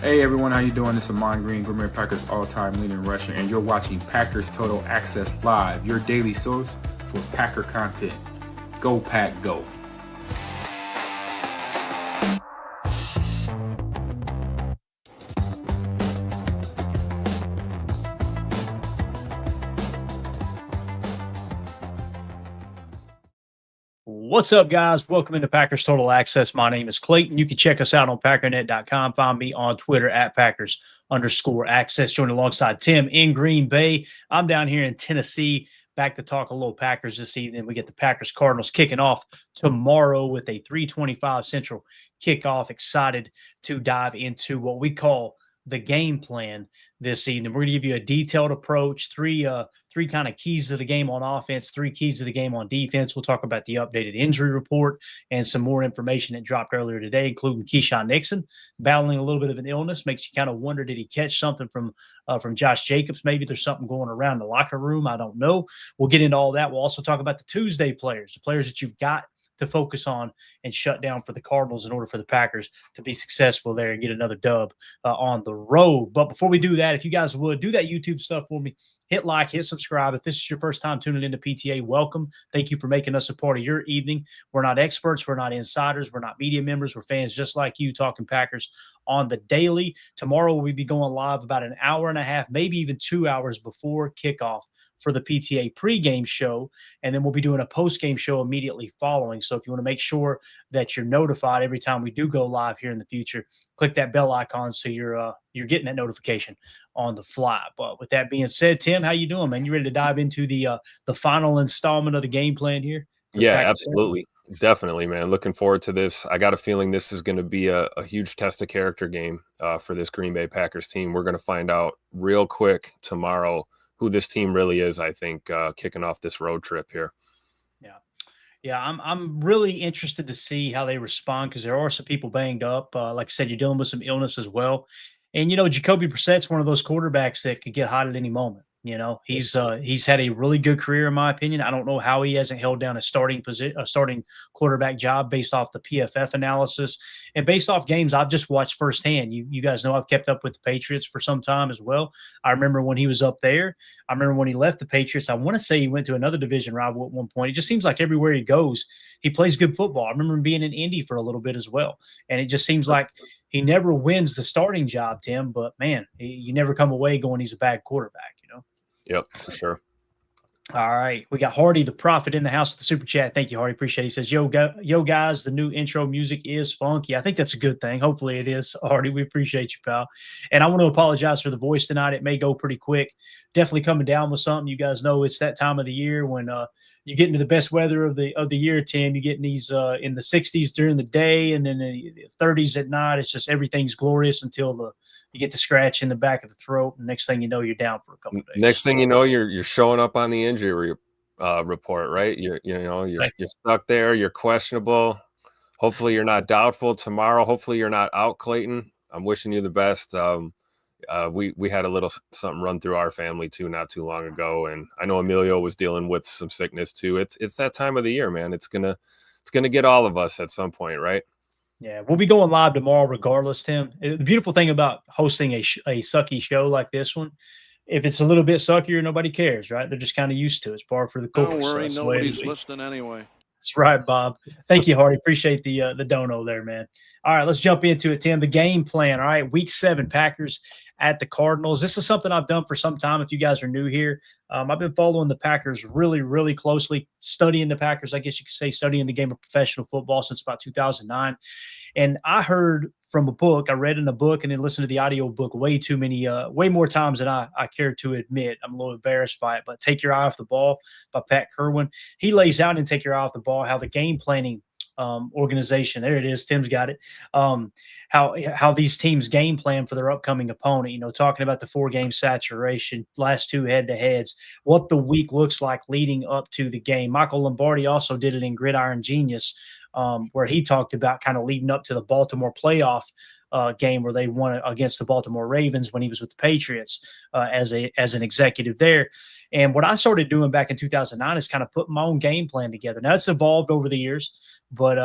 Hey everyone, how you doing? This is Amon Green, Green Bay Packers all-time leading rusher, and you're watching Packers Total Access Live, your daily source for Packer content. Go Pack, go! What's up, guys? Welcome into Packers Total Access. My name is Clayton. You can check us out on packernet.com. Find me on Twitter at Packers_access. Joined alongside Tim in Green Bay. I'm down here in Tennessee. Back to talk a little Packers this evening. We get the Packers Cardinals kicking off tomorrow with a 3:25 Central kickoff. Excited to dive into what we call the game plan this evening. We're going to give you a detailed approach, three kind of keys to the game on offense, three keys to the game on defense. We'll talk about the updated injury report and some more information that dropped earlier today, including Keyshawn Nixon battling a little bit of an illness. Makes you kind of wonder, did he catch something from Josh Jacobs? Maybe there's something going around the locker room. I don't know. We'll get into all that. We'll also talk about the Tuesday players, the players that you've got to focus on and shut down for the Cardinals in order for the Packers to be successful there and get another dub on the road. But before we do that, if you guys would do that YouTube stuff for me, hit like, hit subscribe. If this is your first time tuning into PTA, welcome. Thank you for making us a part of your evening. We're not experts. We're not insiders. We're not media members. We're fans just like you talking Packers on the daily. Tomorrow we'll be going live about an hour and a half, maybe even 2 hours before kickoff for the PTA pregame show, and then we'll be doing a postgame show immediately following. So if you want to make sure that you're notified every time we do go live here in the future, click that bell icon so you're getting that notification on the fly. But with that being said, Tim, how you doing, man? You ready to dive into the final installment of the game plan here? Yeah, absolutely. Definitely, man. Looking forward to this. I got a feeling this is going to be a huge test of character game for this Green Bay Packers team. We're going to find out real quick tomorrow who this team really is, I think, kicking off this road trip here. Yeah, I'm really interested to see how they respond because there are some people banged up. Like I said, you're dealing with some illness as well. And, Jacoby Brissett's one of those quarterbacks that could get hot at any moment. He's had a really good career, in my opinion. I don't know how he hasn't held down a starting quarterback job based off the PFF analysis and based off games I've just watched firsthand. You guys know I've kept up with the Patriots for some time as well. I remember when he was up there. I remember when he left the Patriots. I want to say he went to another division rival at one point. It just seems like everywhere he goes, he plays good football. I remember him being in Indy for a little bit as well. And it just seems like he never wins the starting job, Tim. But, man, you never come away going he's a bad quarterback, Yep, for sure. All right. We got Hardy, the prophet, in the house with the super chat. Thank you, Hardy. Appreciate it. He says, yo, guys, the new intro music is funky. I think that's a good thing. Hopefully it is, Hardy. We appreciate you, pal. And I want to apologize for the voice tonight. It may go pretty quick. Definitely coming down with something. You guys know it's that time of the year when you get into the best weather of the year, Tim. You get in these in the 60s during the day and then the 30s at night. It's just everything's glorious until you get the scratch in the back of the throat, and next thing you know, you're down for a couple of days. Next thing you know, you're showing up on the injury report, right? You're stuck there. You're questionable. Hopefully, you're not doubtful tomorrow. Hopefully, you're not out, Clayton. I'm wishing you the best. We had a little something run through our family too not too long ago, and I know Emilio was dealing with some sickness too. It's that time of the year, man. It's gonna get all of us at some point, right? Yeah, we'll be going live tomorrow regardless, Tim. The beautiful thing about hosting a sucky show like this one, if it's a little bit suckier, nobody cares, right? They're just kind of used to it. It's par for the course. Don't worry, nobody's listening anyway. That's right, Bob. Thank you, Hardy. Appreciate the dono there, man. All right, let's jump into it, Tim. The game plan. All right, Week 7, Packers at the Cardinals. This is something I've done for some time. If you guys are new here, I've been following the Packers really, really closely, studying the Packers, I guess you could say, studying the game of professional football since about 2009. And I heard from a book, I read in a book and then listened to the audio book way more times than I care to admit. I'm a little embarrassed by it, but Take Your Eye Off the Ball by Pat Kerwin. He lays out in Take Your Eye Off the Ball how the game planning organization, there it is, Tim's got it, how these teams game plan for their upcoming opponent, talking about the 4-game saturation, last 2 head-to-heads, what the week looks like leading up to the game. Michael Lombardi also did it in Gridiron Genius, where he talked about kind of leading up to the Baltimore playoff game where they won against the Baltimore Ravens when he was with the Patriots as an executive there. And what I started doing back in 2009 is kind of putting my own game plan together. Now it's evolved over the years, but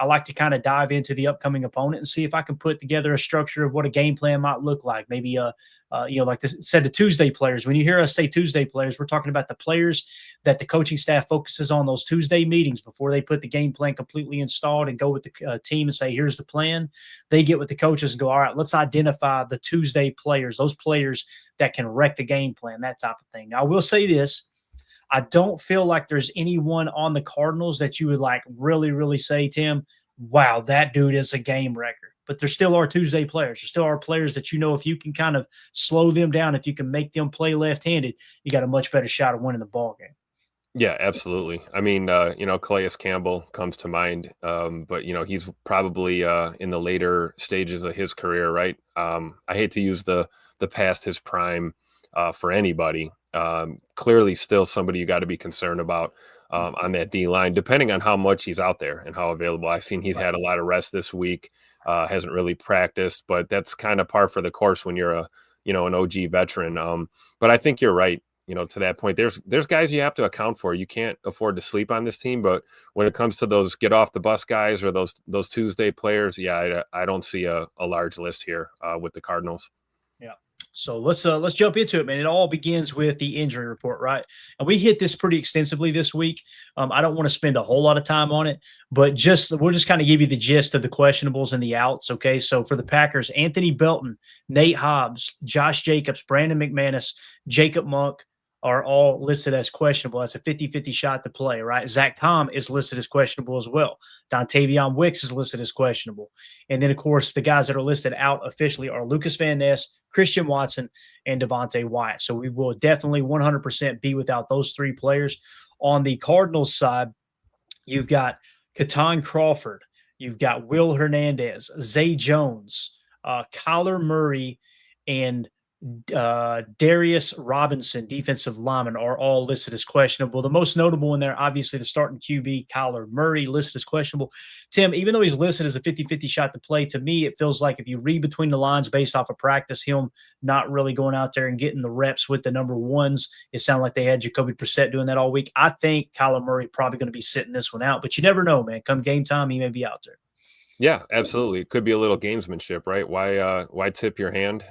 I like to kind of dive into the upcoming opponent and see if I can put together a structure of what a game plan might look like. Maybe, like this said, the Tuesday players. When you hear us say Tuesday players, we're talking about the players that the coaching staff focuses on those Tuesday meetings before they put the game plan completely installed and go with the team and say, here's the plan. They get with the coaches and go, all right, let's identify the Tuesday players, those players that can wreck the game plan, that type of thing. Now, I will say this. I don't feel like there's anyone on the Cardinals that you would like really, really say, Tim, wow, that dude is a game wrecker. But there still are Tuesday players. There still are players that if you can kind of slow them down, if you can make them play left-handed, you got a much better shot of winning the ball game. Yeah, absolutely. I mean, Calais Campbell comes to mind, but he's probably in the later stages of his career, right? I hate to use the past his prime for anybody. Clearly, still somebody you got to be concerned about on that D line, depending on how much he's out there and how available. I've seen he's had a lot of rest this week, hasn't really practiced, but that's kind of par for the course when you're an OG veteran. But I think you're right. To that point, there's guys you have to account for. You can't afford to sleep on this team, but when it comes to those get off the bus guys or those Tuesday players, yeah, I don't see a large list here with the Cardinals. Yeah. So let's jump into it, man. It all begins with the injury report, right? And we hit this pretty extensively this week. I don't want to spend a whole lot of time on it, but we'll just kind of give you the gist of the questionables and the outs. Okay. So for the Packers, Anthony Belton, Nate Hobbs, Josh Jacobs, Brandon McManus, Jacob Monk are all listed as questionable. That's a 50-50 shot to play, right? Zach Tom is listed as questionable as well. Dontavion Wicks is listed as questionable. And then, of course, the guys that are listed out officially are Lucas Van Ness, Christian Watson, and Devontae Wyatt. So we will definitely 100% be without those three players. On the Cardinals side, you've got Keaton Crawford, you've got Will Hernandez, Zay Jones, Kyler Murray, and Darius Robinson, defensive lineman, are all listed as questionable. The most notable in there, obviously, the starting QB, Kyler Murray, listed as questionable. Tim, even though he's listed as a 50-50 shot to play, to me, it feels like if you read between the lines based off of practice, him not really going out there and getting the reps with the number ones, it sounded like they had Jacoby Brissett doing that all week. I think Kyler Murray probably going to be sitting this one out, but you never know, man. Come game time, he may be out there. Yeah, absolutely. It could be a little gamesmanship, right? Why tip your hand?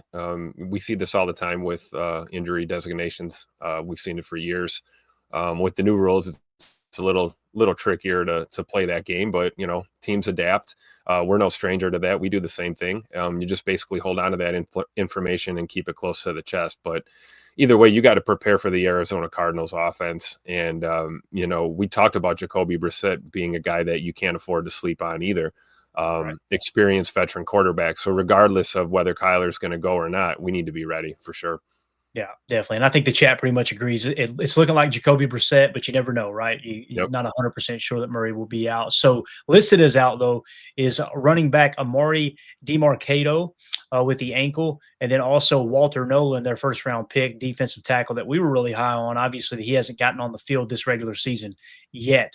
We see this all the time with injury designations. We've seen it for years. With the new rules, it's a little trickier to play that game, but teams adapt. We're no stranger to that. We do the same thing. You just basically hold on to that information and keep it close to the chest. But either way, you got to prepare for the Arizona Cardinals offense. And we talked about Jacoby Brissett being a guy that you can't afford to sleep on either. Right. Experienced veteran quarterback. So regardless of whether Kyler's going to go or not, we need to be ready for sure. Yeah, definitely. And I think the chat pretty much agrees. It's looking like Jacoby Brissett, but you never know, right? You're not 100% sure that Murray will be out. So listed as out, though, is running back Amari DeMarcado with the ankle, and then also Walter Nolan, their first-round pick, defensive tackle that we were really high on. Obviously, he hasn't gotten on the field this regular season yet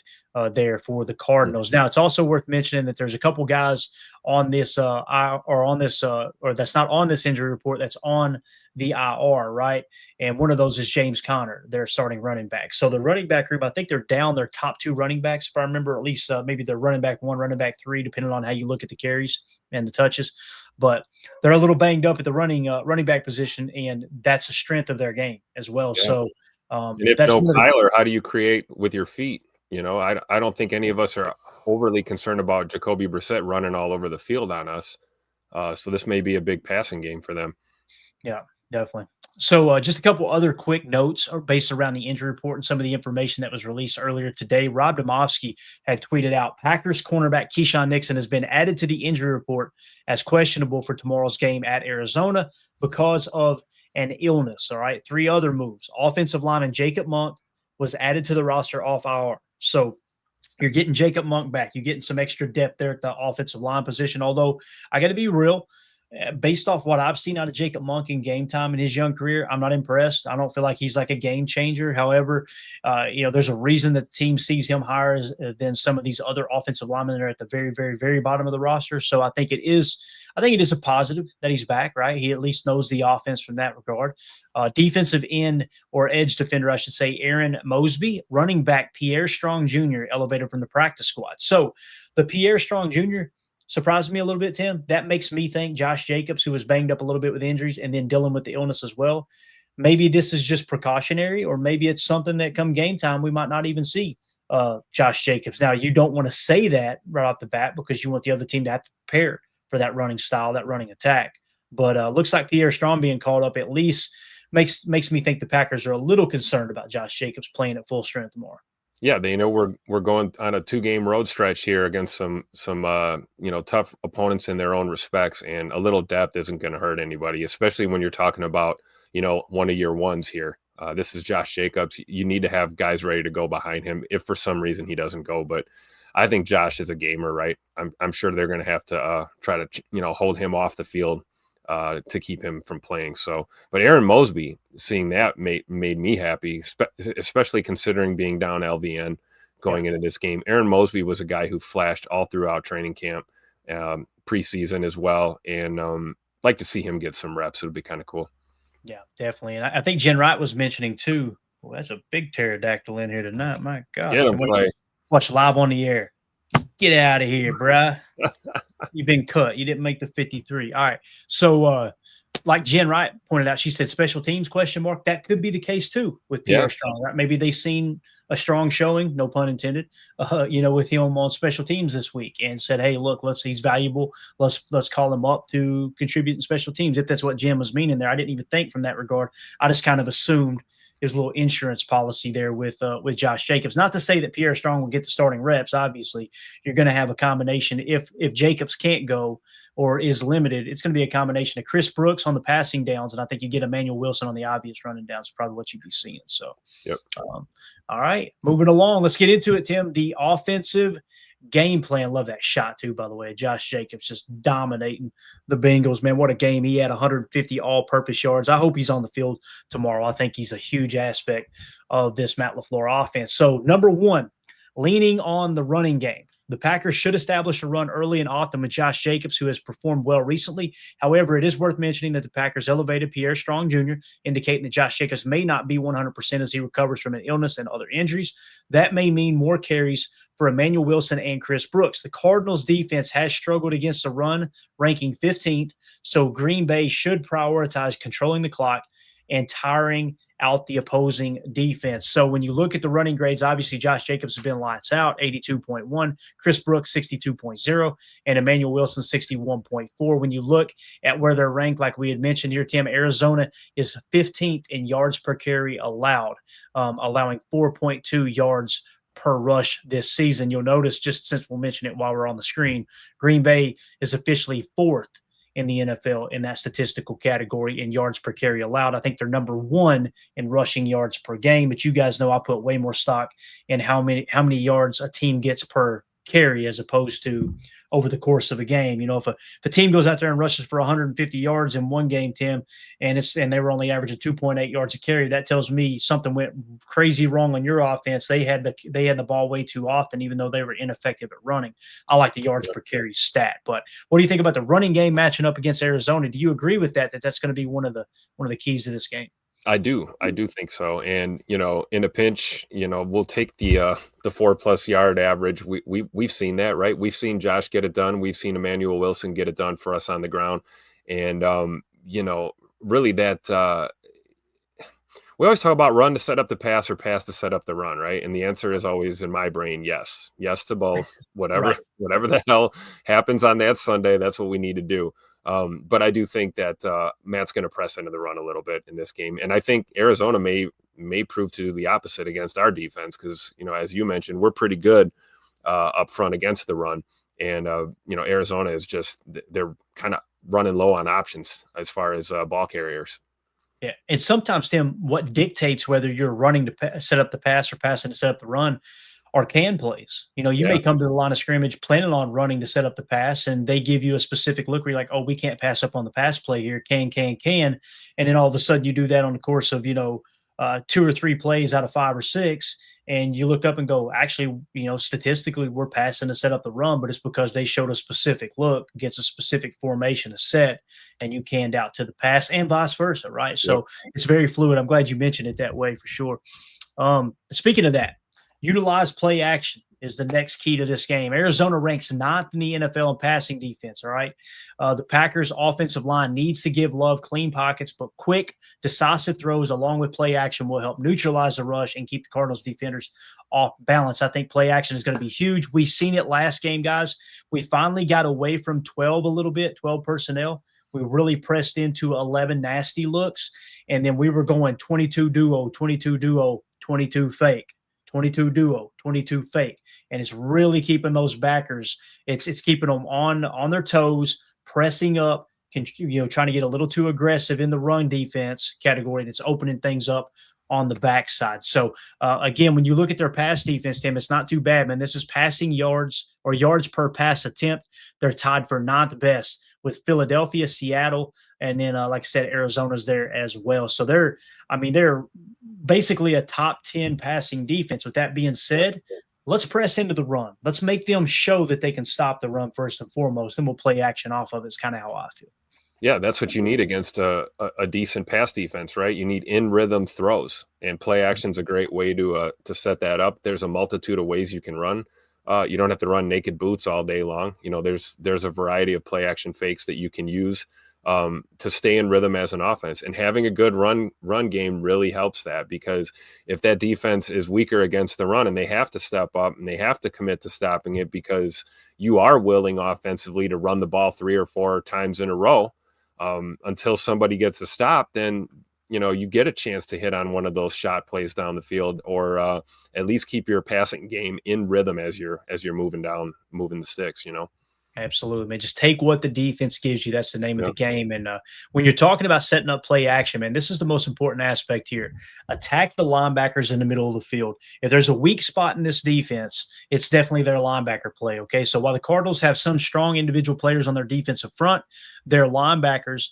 there for the Cardinals. Now, it's also worth mentioning that there's a couple guys on this or that's not on this injury report that's on the IR, right? And one of those is James Conner, their starting running back. So the running back group, I think they're down their top two running backs, if I remember, at least maybe they're running back one, running back three, depending on how you look at the carries and the touches. But they're a little banged up at the running back position, and that's a strength of their game as well. Yeah. So and if that's Kyler, how do you create with your feet? I don't think any of us are overly concerned about Jacoby Brissett running all over the field on us. So this may be a big passing game for them. Yeah, definitely. So just a couple other quick notes based around the injury report and some of the information that was released earlier today. Rob Domofsky had tweeted out, Packers cornerback Keyshawn Nixon has been added to the injury report as questionable for tomorrow's game at Arizona because of an illness. All right. 3 other moves. Offensive lineman Jacob Monk was added to the roster off IR. So you're getting Jacob Monk back. You're getting some extra depth there at the offensive line position. Although I got to be real, based off what I've seen out of Jacob Monk in game time in his young career, I'm not impressed. I don't feel like he's like a game changer. However, there's a reason that the team sees him higher than some of these other offensive linemen that are at the very, very, very bottom of the roster. So I think it is a positive that he's back, right? He at least knows the offense from that regard. Defensive end or edge defender, I should say, Aaron Mosby, running back Pierre Strong Jr. elevated from the practice squad. So the Pierre Strong Jr. surprised me a little bit, Tim. That makes me think Josh Jacobs, who was banged up a little bit with injuries and then dealing with the illness as well. Maybe this is just precautionary, or maybe it's something that come game time we might not even see Josh Jacobs. Now, you don't want to say that right off the bat because you want the other team to have to prepare for that running style, that running attack. But looks like Pierre Strong being called up at least makes me think the Packers are a little concerned about Josh Jacobs playing at full strength tomorrow. Yeah, they know we're going on a 2-game road stretch here against some tough opponents in their own respects, and a little depth isn't going to hurt anybody, especially when you're talking about one of your ones here. This is Josh Jacobs. You need to have guys ready to go behind him if for some reason he doesn't go. But I think Josh is a gamer, right? I'm sure they're going to have to try to hold him off the field to keep him from playing. So, but Aaron Mosby, seeing that made me happy, especially considering being down LVN going into this game. Aaron Mosby was a guy who flashed all throughout training camp, preseason as well, and like to see him get some reps. It would be kind of cool. Yeah, definitely. And I think Jen Wright was mentioning too. Well, that's a big pterodactyl in here tonight. My gosh. Watch live on the air. Get out of here, bruh. You've been cut. You didn't make the 53. All right. So, like Jen Wright pointed out, she said special teams ? That could be the case too with Pierre Strong. Right? Maybe they seen a strong showing, no pun intended, with him on special teams this week, and said, "Hey, look, he's valuable. Let's call him up to contribute in special teams." If that's what Jen was meaning there, I didn't even think from that regard. I just kind of assumed there's a little insurance policy there with Josh Jacobs. Not to say that Pierre Strong will get the starting reps. Obviously, you're going to have a combination. If Jacobs can't go or is limited, it's going to be a combination of Chris Brooks on the passing downs, and I think you get Emmanuel Wilson on the obvious running downs. Probably what you'd be seeing. So, yep. All right, moving along. Let's get into it, Tim. The offensive game plan. Love that shot too, by the way. Josh Jacobs just dominating the Bengals, man. What a game. He had 150 all-purpose yards. I hope he's on the field tomorrow. I think he's a huge aspect of this Matt LaFleur offense. So, number one, leaning on the running game. The Packers should establish a run early and often with Josh Jacobs, who has performed well recently. However, it is worth mentioning that the Packers elevated Pierre Strong Jr., indicating that Josh Jacobs may not be 100% as he recovers from an illness and other injuries. That may mean more carries for Emmanuel Wilson and Chris Brooks. The Cardinals defense has struggled against the run, ranking 15th, so Green Bay should prioritize controlling the clock and tiring out the opposing defense. So when you look at the running grades, obviously Josh Jacobs has been lights out, 82.1, Chris Brooks 62.0, and Emmanuel Wilson 61.4. When you look at where they're ranked, like we had mentioned here, Tim, Arizona is 15th in yards per carry allowed, allowing 4.2 yards per rush this season. You'll notice, just since we'll mention it while we're on the screen, Green Bay is officially 4th in the NFL in that statistical category in yards per carry allowed. I think they're number 1 in rushing yards per game, but you guys know I put way more stock in how many yards a team gets per carry as opposed to over the course of a game. If a team goes out there and rushes for 150 yards in one game, Tim, and they were only averaging 2.8 yards a carry, that tells me something went crazy wrong on your offense. They had the ball way too often, even though they were ineffective at running. I like the yards per carry stat. But what do you think about the running game matching up against Arizona? Do you agree with that that's going to be one of the keys to this game? I do think so. And, in a pinch, we'll take the 4+ yard average. We've seen that, right? We've seen Josh get it done. We've seen Emmanuel Wilson get it done for us on the ground. And, really that, we always talk about run to set up the pass or pass to set up the run, right? And the answer is always in my brain, yes to both. Whatever the hell happens on that Sunday, that's what we need to do. But I do think that Matt's going to press into the run a little bit in this game. And I think Arizona may prove to do the opposite against our defense because, as you mentioned, we're pretty good up front against the run. And, Arizona is they're kind of running low on options as far as ball carriers. Yeah, and sometimes, Tim, what dictates whether you're running to set up the pass or passing to set up the run are can plays. You may come to the line of scrimmage planning on running to set up the pass, and they give you a specific look where you're like, oh, we can't pass up on the pass play here. Can. And then all of a sudden you do that on the course of, 2 or 3 plays out of 5 or 6. And you look up and go, actually, statistically, we're passing to set up the run, but it's because they showed a specific look against a specific formation to set, and you canned out to the pass and vice versa, right? Yep. So it's very fluid. I'm glad you mentioned it that way for sure. Speaking of that, utilize play action is the next key to this game. Arizona ranks 9th in the NFL in passing defense, all right? The Packers' offensive line needs to give Love clean pockets, but quick, decisive throws along with play action will help neutralize the rush and keep the Cardinals defenders off balance. I think play action is going to be huge. We've seen it last game, guys. We finally got away from 12 a little bit, 12 personnel. We really pressed into 11 nasty looks, and then we were going 22 duo, 22 fake. 22 duo, 22 fake, and it's really keeping those backers. It's keeping them on their toes, pressing up, trying to get a little too aggressive in the run defense category. That's opening things up on the backside. So again, when you look at their pass defense, Tim, it's not too bad, man. This is passing yards or yards per pass attempt. They're tied for 9th best with Philadelphia, Seattle, and then, like I said, Arizona's there as well. So they're basically a top 10 passing defense. With that being said, let's press into the run. Let's make them show that they can stop the run first and foremost, and we'll play action off of it. It's kind of how I feel. Yeah, that's what you need against a decent pass defense, right? You need in-rhythm throws, and play action's a great way to set that up. There's a multitude of ways you can run. You don't have to run naked boots all day long. There's a variety of play action fakes that you can use to stay in rhythm as an offense, and having a good run game really helps that, because if that defense is weaker against the run and they have to step up and they have to commit to stopping it because you are willing offensively to run the ball 3 or 4 times in a row until somebody gets a stop, then you get a chance to hit on one of those shot plays down the field, or at least keep your passing game in rhythm as you're moving the sticks. Absolutely, man. Just take what the defense gives you. That's the name of the game. And when you're talking about setting up play action, man, this is the most important aspect here. Attack the linebackers in the middle of the field. If there's a weak spot in this defense, it's definitely their linebacker play, okay? So while the Cardinals have some strong individual players on their defensive front, their linebackers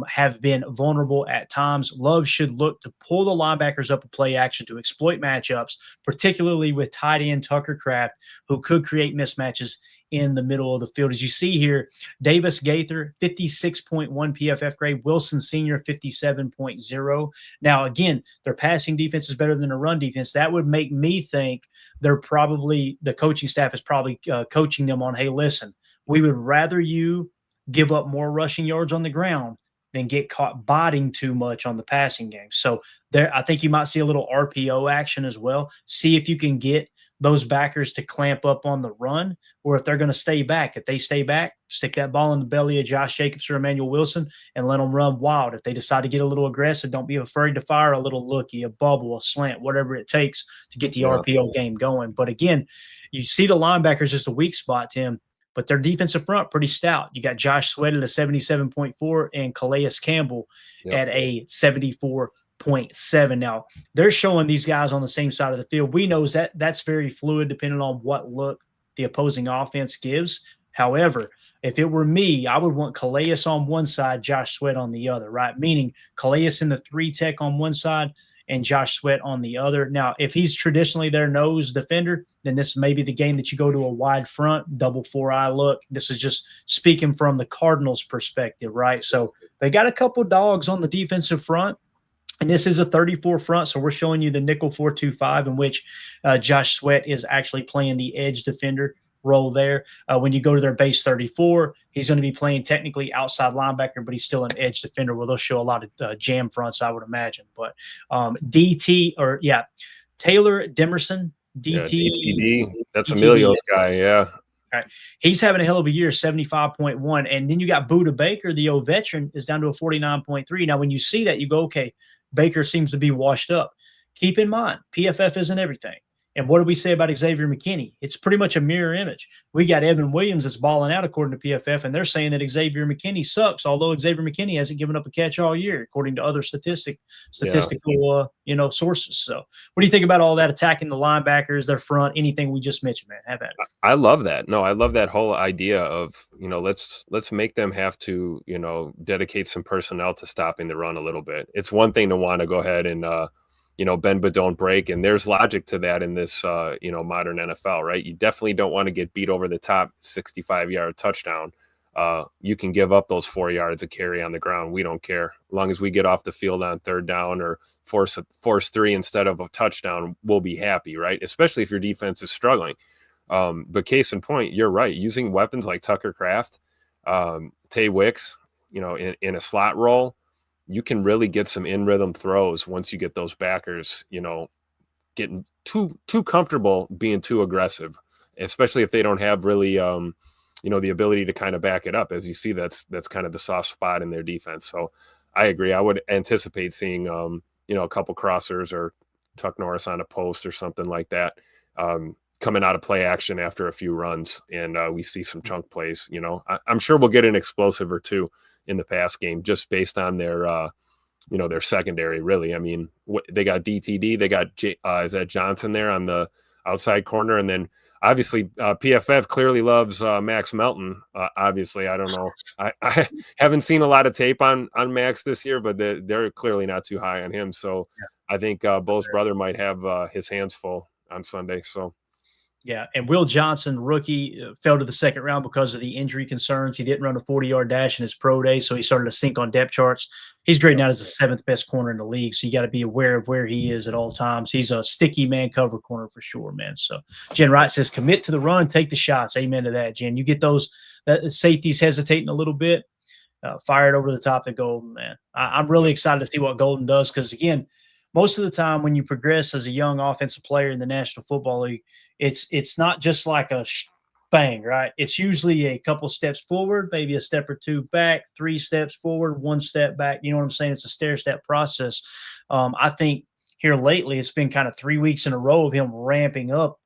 have been vulnerable at times. Love should look to pull the linebackers up a play action to exploit matchups, particularly with tight end Tucker Kraft, who could create mismatches in the middle of the field. As you see here, Davis Gaither, 56.1 PFF grade, Wilson Sr., 57.0. Now, again, their passing defense is better than their run defense. That would make me think the coaching staff is probably coaching them on, hey, listen, we would rather you give up more rushing yards on the ground than get caught biting too much on the passing game. So I think you might see a little RPO action as well. See if you can get those backers to clamp up on the run, or if they're going to stay back. If they stay back, stick that ball in the belly of Josh Jacobs or Emmanuel Wilson and let them run wild. If they decide to get a little aggressive, don't be afraid to fire a little looky, a bubble, a slant, whatever it takes to get the RPO game going. But again, you see the linebackers as the weak spot, Tim, but their defensive front pretty stout. You got Josh Sweat at a 77.4 and Calais Campbell at a 74.7. Now, they're showing these guys on the same side of the field. We know that's very fluid depending on what look the opposing offense gives. However, if it were me, I would want Calais on one side, Josh Sweat on the other, right? Meaning Calais in the 3-tech on one side and Josh Sweat on the other. Now, if he's traditionally their nose defender, then this may be the game that you go to a wide front, double 4-eye look. This is just speaking from the Cardinals' perspective, right? So they got a couple dogs on the defensive front, and this is a 34 front, so we're showing you the nickel 4-2-5 in which Josh Sweat is actually playing the edge defender role there. When you go to their base 34, he's going to be playing technically outside linebacker, but he's still an edge defender where they'll show a lot of jam fronts, I would imagine. But Taylor Demerson, DTD, that's Emilio's guy, yeah. All right. He's having a hell of a year, 75.1. And then you got Buda Baker, the old veteran, is down to a 49.3. Now, when you see that, you go, okay, Baker seems to be washed up. Keep in mind, PFF isn't everything. And what do we say about Xavier McKinney? It's pretty much a mirror image. We got Evan Williams that's balling out according to PFF, and they're saying that Xavier McKinney sucks, although Xavier McKinney hasn't given up a catch all year, according to other statistical sources. So what do you think about all that, attacking the linebackers, their front, anything we just mentioned, man? Have at it. I love that. No, I love that whole idea of, let's make them have to, dedicate some personnel to stopping the run a little bit. It's one thing to want to go ahead and bend but don't break. And there's logic to that in this, modern NFL, right? You definitely don't want to get beat over the top 65-yard touchdown. You can give up those 4 yards of carry on the ground. We don't care. As long as we get off the field on third down or force 3 instead of a touchdown, we'll be happy, right? Especially if your defense is struggling. But case in point, you're right. Using weapons like Tucker Kraft, Tay Wicks, in a slot role, you can really get some in-rhythm throws once you get those backers, getting too comfortable being too aggressive, especially if they don't have really, the ability to kind of back it up. As you see, that's kind of the soft spot in their defense. So I agree. I would anticipate seeing, a couple crossers or Tuck Norris on a post or something like that, coming out of play action after a few runs, and we see some chunk plays. I'm sure we'll get an explosive or two in the pass game just based on their their secondary. Really, I mean, they got DTD, they got is that Johnson there on the outside corner, and then obviously PFF clearly loves Max Melton. Obviously, I don't know, I haven't seen a lot of tape on Max this year, but they're clearly not too high on him. So yeah. I think Bo's brother might have his hands full on Sunday. So. Yeah, and Will Johnson, rookie, fell to the second round because of the injury concerns. He didn't run a 40-yard dash in his pro day, so he started to sink on depth charts. He's graded out as the 7th best corner in the league, so you got to be aware of where he is at all times. He's a sticky man cover corner for sure, man. So Jen Wright says, commit to the run, take the shots. Amen to that, Jen. You get those safeties hesitating a little bit, fire it over the top of Golden, man. I'm really excited to see what Golden does because, again, most of the time when you progress as a young offensive player in the National Football League, it's not just like a bang, right? It's usually a couple steps forward, maybe a step or two back, 3 steps forward, 1 step back. You know what I'm saying? It's a stair-step process. I think here lately it's been kind of 3 weeks in a row of him ramping up.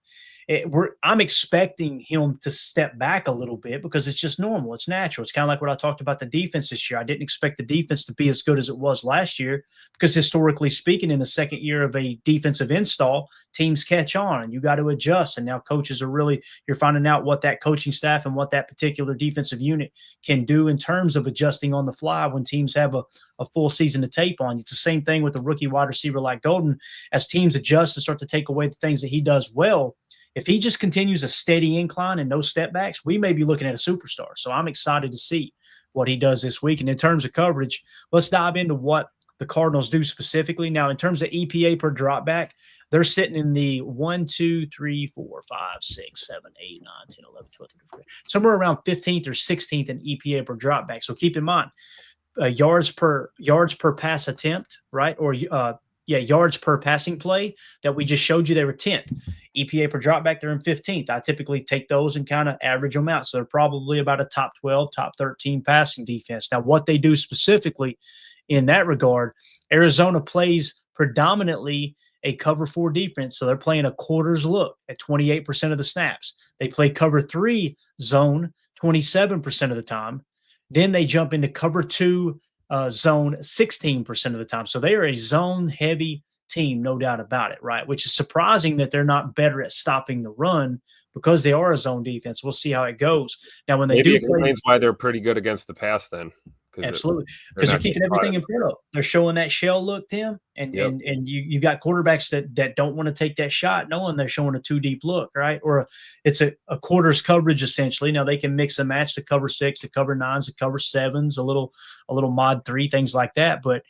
I'm expecting him to step back a little bit because it's just normal. It's natural. It's kind of like what I talked about the defense this year. I didn't expect the defense to be as good as it was last year because historically speaking, in the second year of a defensive install, teams catch on and you got to adjust. And now coaches are you're finding out what that coaching staff and what that particular defensive unit can do in terms of adjusting on the fly when teams have a full season of tape on. It's the same thing with a rookie wide receiver like Golden. As teams adjust and start to take away the things that he does well, if he just continues a steady incline and no step backs, we may be looking at a superstar. So I'm excited to see what he does this week. And in terms of coverage, let's dive into what the Cardinals do specifically. Now, in terms of EPA per drop back, they're sitting in the 1, 2, 3, 4, 5, 6, 7, 8, 9, 10, 11, 12, 13, 14, somewhere around 15th or 16th in EPA per drop back. So keep in mind, yards per pass attempt, right? Or yards per passing play that we just showed you, they were 10th. EPA per dropback, they're in 15th. I typically take those and kind of average them out. So they're probably about a top 12, top 13 passing defense. Now, what they do specifically in that regard, Arizona plays predominantly a cover 4 defense. So they're playing a quarters look at 28% of the snaps. They play cover 3 zone 27% of the time. Then they jump into cover 2 zone 16% of the time. So they are a zone-heavy team, no doubt about it, right? Which is surprising that they're not better at stopping the run because they are a zone defense. We'll see how it goes. Now, when they Maybe do it explains why they're pretty good against the pass then. Absolutely. Because they're keeping everything in front of them. They're showing that shell look, Tim, and you got quarterbacks that don't want to take that shot knowing they're showing a 2 deep look, right? Or it's a quarters coverage essentially. Now they can mix and match the cover 6, the cover 9s, the cover 7s, a little mod 3, things like that. But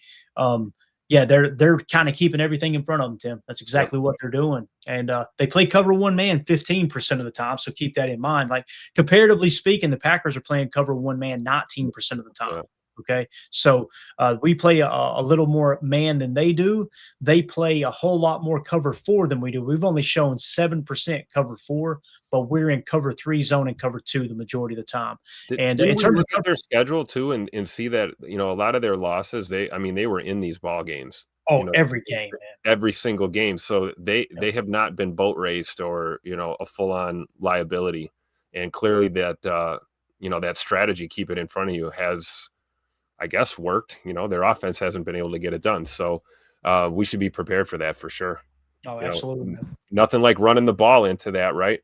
they're kind of keeping everything in front of them, Tim. That's exactly what they're doing. And they play cover 1 man 15% of the time, so keep that in mind. Like, comparatively speaking, the Packers are playing cover 1 man 19% of the time. Okay, so we play a little more man than they do. They play a whole lot more cover 4 than we do. We've only shown 7% cover 4, but we're in cover 3 zone and cover 2 the majority of the time. And in terms of their schedule too, and see that a lot of their losses, they were in these ball games. Oh, every game, man. Every single game. So they have not been boat raced or, a full on liability. And clearly that, that strategy, keep it in front of you, has, I guess, worked. Their offense hasn't been able to get it done. So we should be prepared for that for sure. Oh, absolutely. Nothing like running the ball into that, right?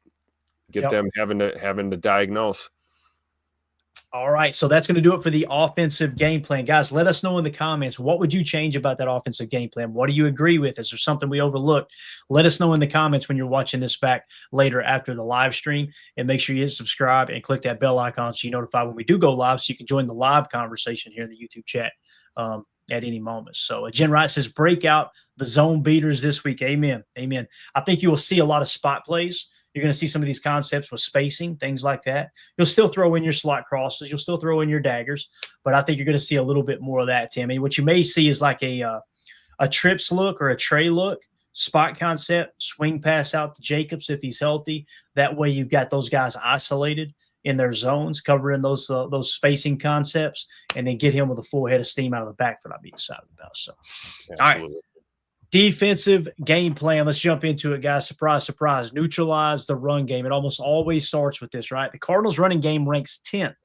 Get them having to diagnose. All right, so that's going to do it for the offensive game plan. Guys, let us know in the comments, what would you change about that offensive game plan? What do you agree with? Is there something we overlooked? Let us know in the comments when you're watching this back later after the live stream. And make sure you hit subscribe and click that bell icon so you're notified when we do go live, so you can join the live conversation here in the YouTube chat at any moment. So Jen Wright says, break out the zone beaters this week. Amen. Amen. I think you will see a lot of spot plays. You're going to see some of these concepts with spacing, things like that. You'll still throw in your slot crosses. You'll still throw in your daggers. But I think you're going to see a little bit more of that, Timmy. What you may see is like a trips look or a tray look, spot concept, swing pass out to Jacobs if he's healthy. That way you've got those guys isolated in their zones, covering those spacing concepts, and then get him with a full head of steam out of the backfield. I'd be excited about. So, Absolutely. All right. Defensive game plan. Let's jump into it, guys. Surprise, surprise. Neutralize the run game. It almost always starts with this, right? The Cardinals running game ranks 10th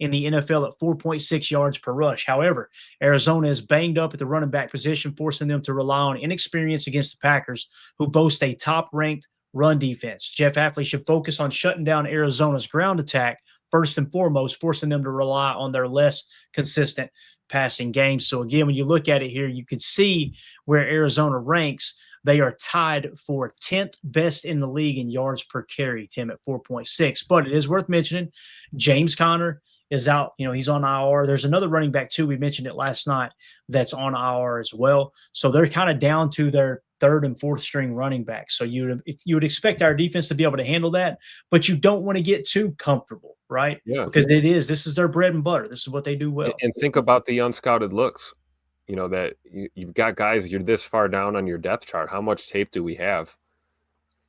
in the NFL at 4.6 yards per rush. However, Arizona is banged up at the running back position, forcing them to rely on inexperience against the Packers, who boast a top-ranked run defense. Jeff Hafley should focus on shutting down Arizona's ground attack first and foremost, forcing them to rely on their less consistent passing game. So again, when you look at it here, you can see where Arizona ranks. They are tied for 10th best in the league in yards per carry, Tim, at 4.6. But it is worth mentioning, James Conner is out. He's on IR. There's another running back, too. We mentioned it last night, that's on IR as well. So they're kind of down to their third and fourth string running back. So you would expect our defense to be able to handle that, but you don't want to get too comfortable, right? Yeah. Because this is their bread and butter. This is what they do well. And think about the unscouted looks, that you've got guys, you're this far down on your depth chart. How much tape do we have?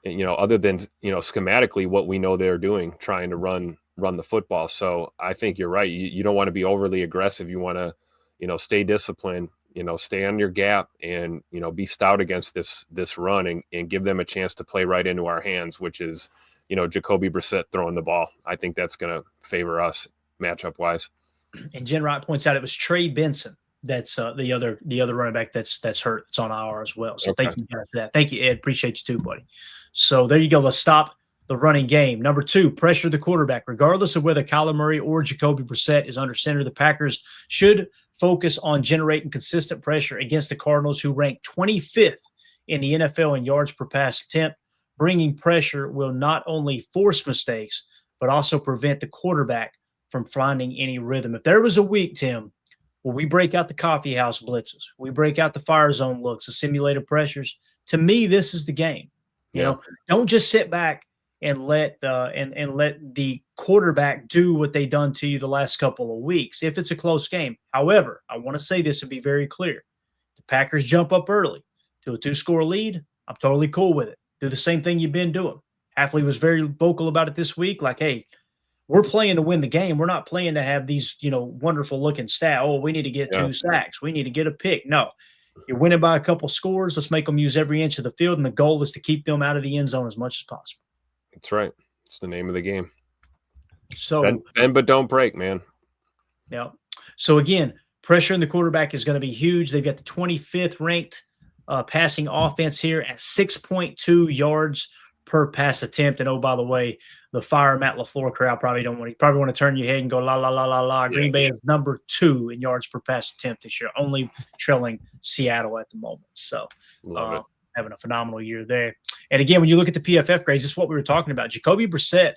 And, other than, schematically what we know they're doing, trying to run the football. So I think you're right. You don't want to be overly aggressive. You want to, stay disciplined, stay on your gap and, be stout against this run and give them a chance to play right into our hands, which is, Jacoby Brissett throwing the ball. I think that's going to favor us matchup wise. And Jen Wright points out it was Trey Benson. That's the other running back that's hurt. It's on IR as well. So Thank you guys for that. Thank you, Ed. Appreciate you too, buddy. So there you go. Let's stop the running game. Number 2, pressure the quarterback. Regardless of whether Kyler Murray or Jacoby Brissett is under center, the Packers should focus on generating consistent pressure against the Cardinals, who rank 25th in the NFL in yards per pass attempt. Bringing pressure will not only force mistakes, but also prevent the quarterback from finding any rhythm. If there was a week, Tim, where we break out the coffee house blitzes, we break out the fire zone looks, the simulated pressures, to me, this is the game. Don't just sit back and let the quarterback do what they've done to you the last couple of weeks if it's a close game. However, I want to say this and be very clear. The Packers jump up early to a 2-score lead. I'm totally cool with it. Do the same thing you've been doing. Hafley was very vocal about it this week. Like, hey, we're playing to win the game. We're not playing to have these, wonderful looking stats. Oh, we need to get 2 sacks. We need to get a pick. No, you're winning by a couple scores. Let's make them use every inch of the field. And the goal is to keep them out of the end zone as much as possible. That's right. It's the name of the game. So bend but don't break, man. Yeah. So again, pressure in the quarterback is going to be huge. They've got the 25th ranked passing offense here at 6.2 yards per pass attempt. And oh, by the way, the Fire Matt LaFleur crowd probably want to turn your head and go la la la la la. Green Bay is number 2 in yards per pass attempt this year, only trailing Seattle at the moment. So having a phenomenal year there. And again, when you look at the PFF grades, this is what we were talking about. Jacoby Brissett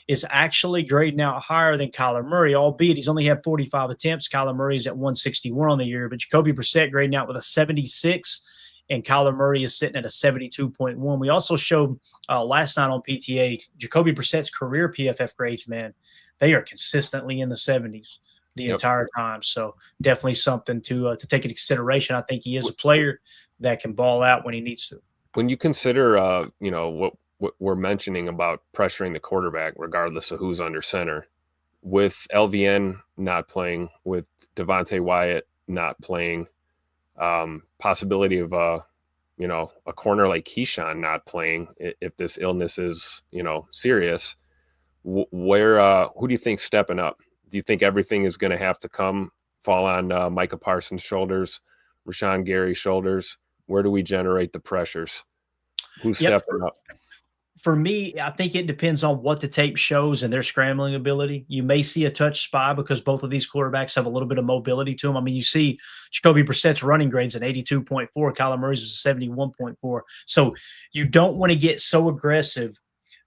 is actually grading out higher than Kyler Murray, albeit he's only had 45 attempts. Kyler Murray's at 161 on the year, but Jacoby Brissett grading out with a 76, and Kyler Murray is sitting at a 72.1. We also showed last night on PTA, Jacoby Brissett's career PFF grades, man, they are consistently in the 70s the entire time. So definitely something to take into consideration. I think he is a player that can ball out when he needs to. When you consider, what we're mentioning about pressuring the quarterback, regardless of who's under center, with LVN not playing, with Devontae Wyatt not playing, Possibility of a corner like Keyshawn not playing if this illness is serious. Who do you think stepping up? Do you think everything is going to have to fall on Micah Parsons' shoulders, Rashawn Gary's shoulders? Where do we generate the pressures? Who's stepping up? For me, I think it depends on what the tape shows and their scrambling ability. You may see a touch spy because both of these quarterbacks have a little bit of mobility to them. I mean, you see Jacoby Brissett's running grades at 82.4. Kyler Murray's is 71.4. So you don't want to get so aggressive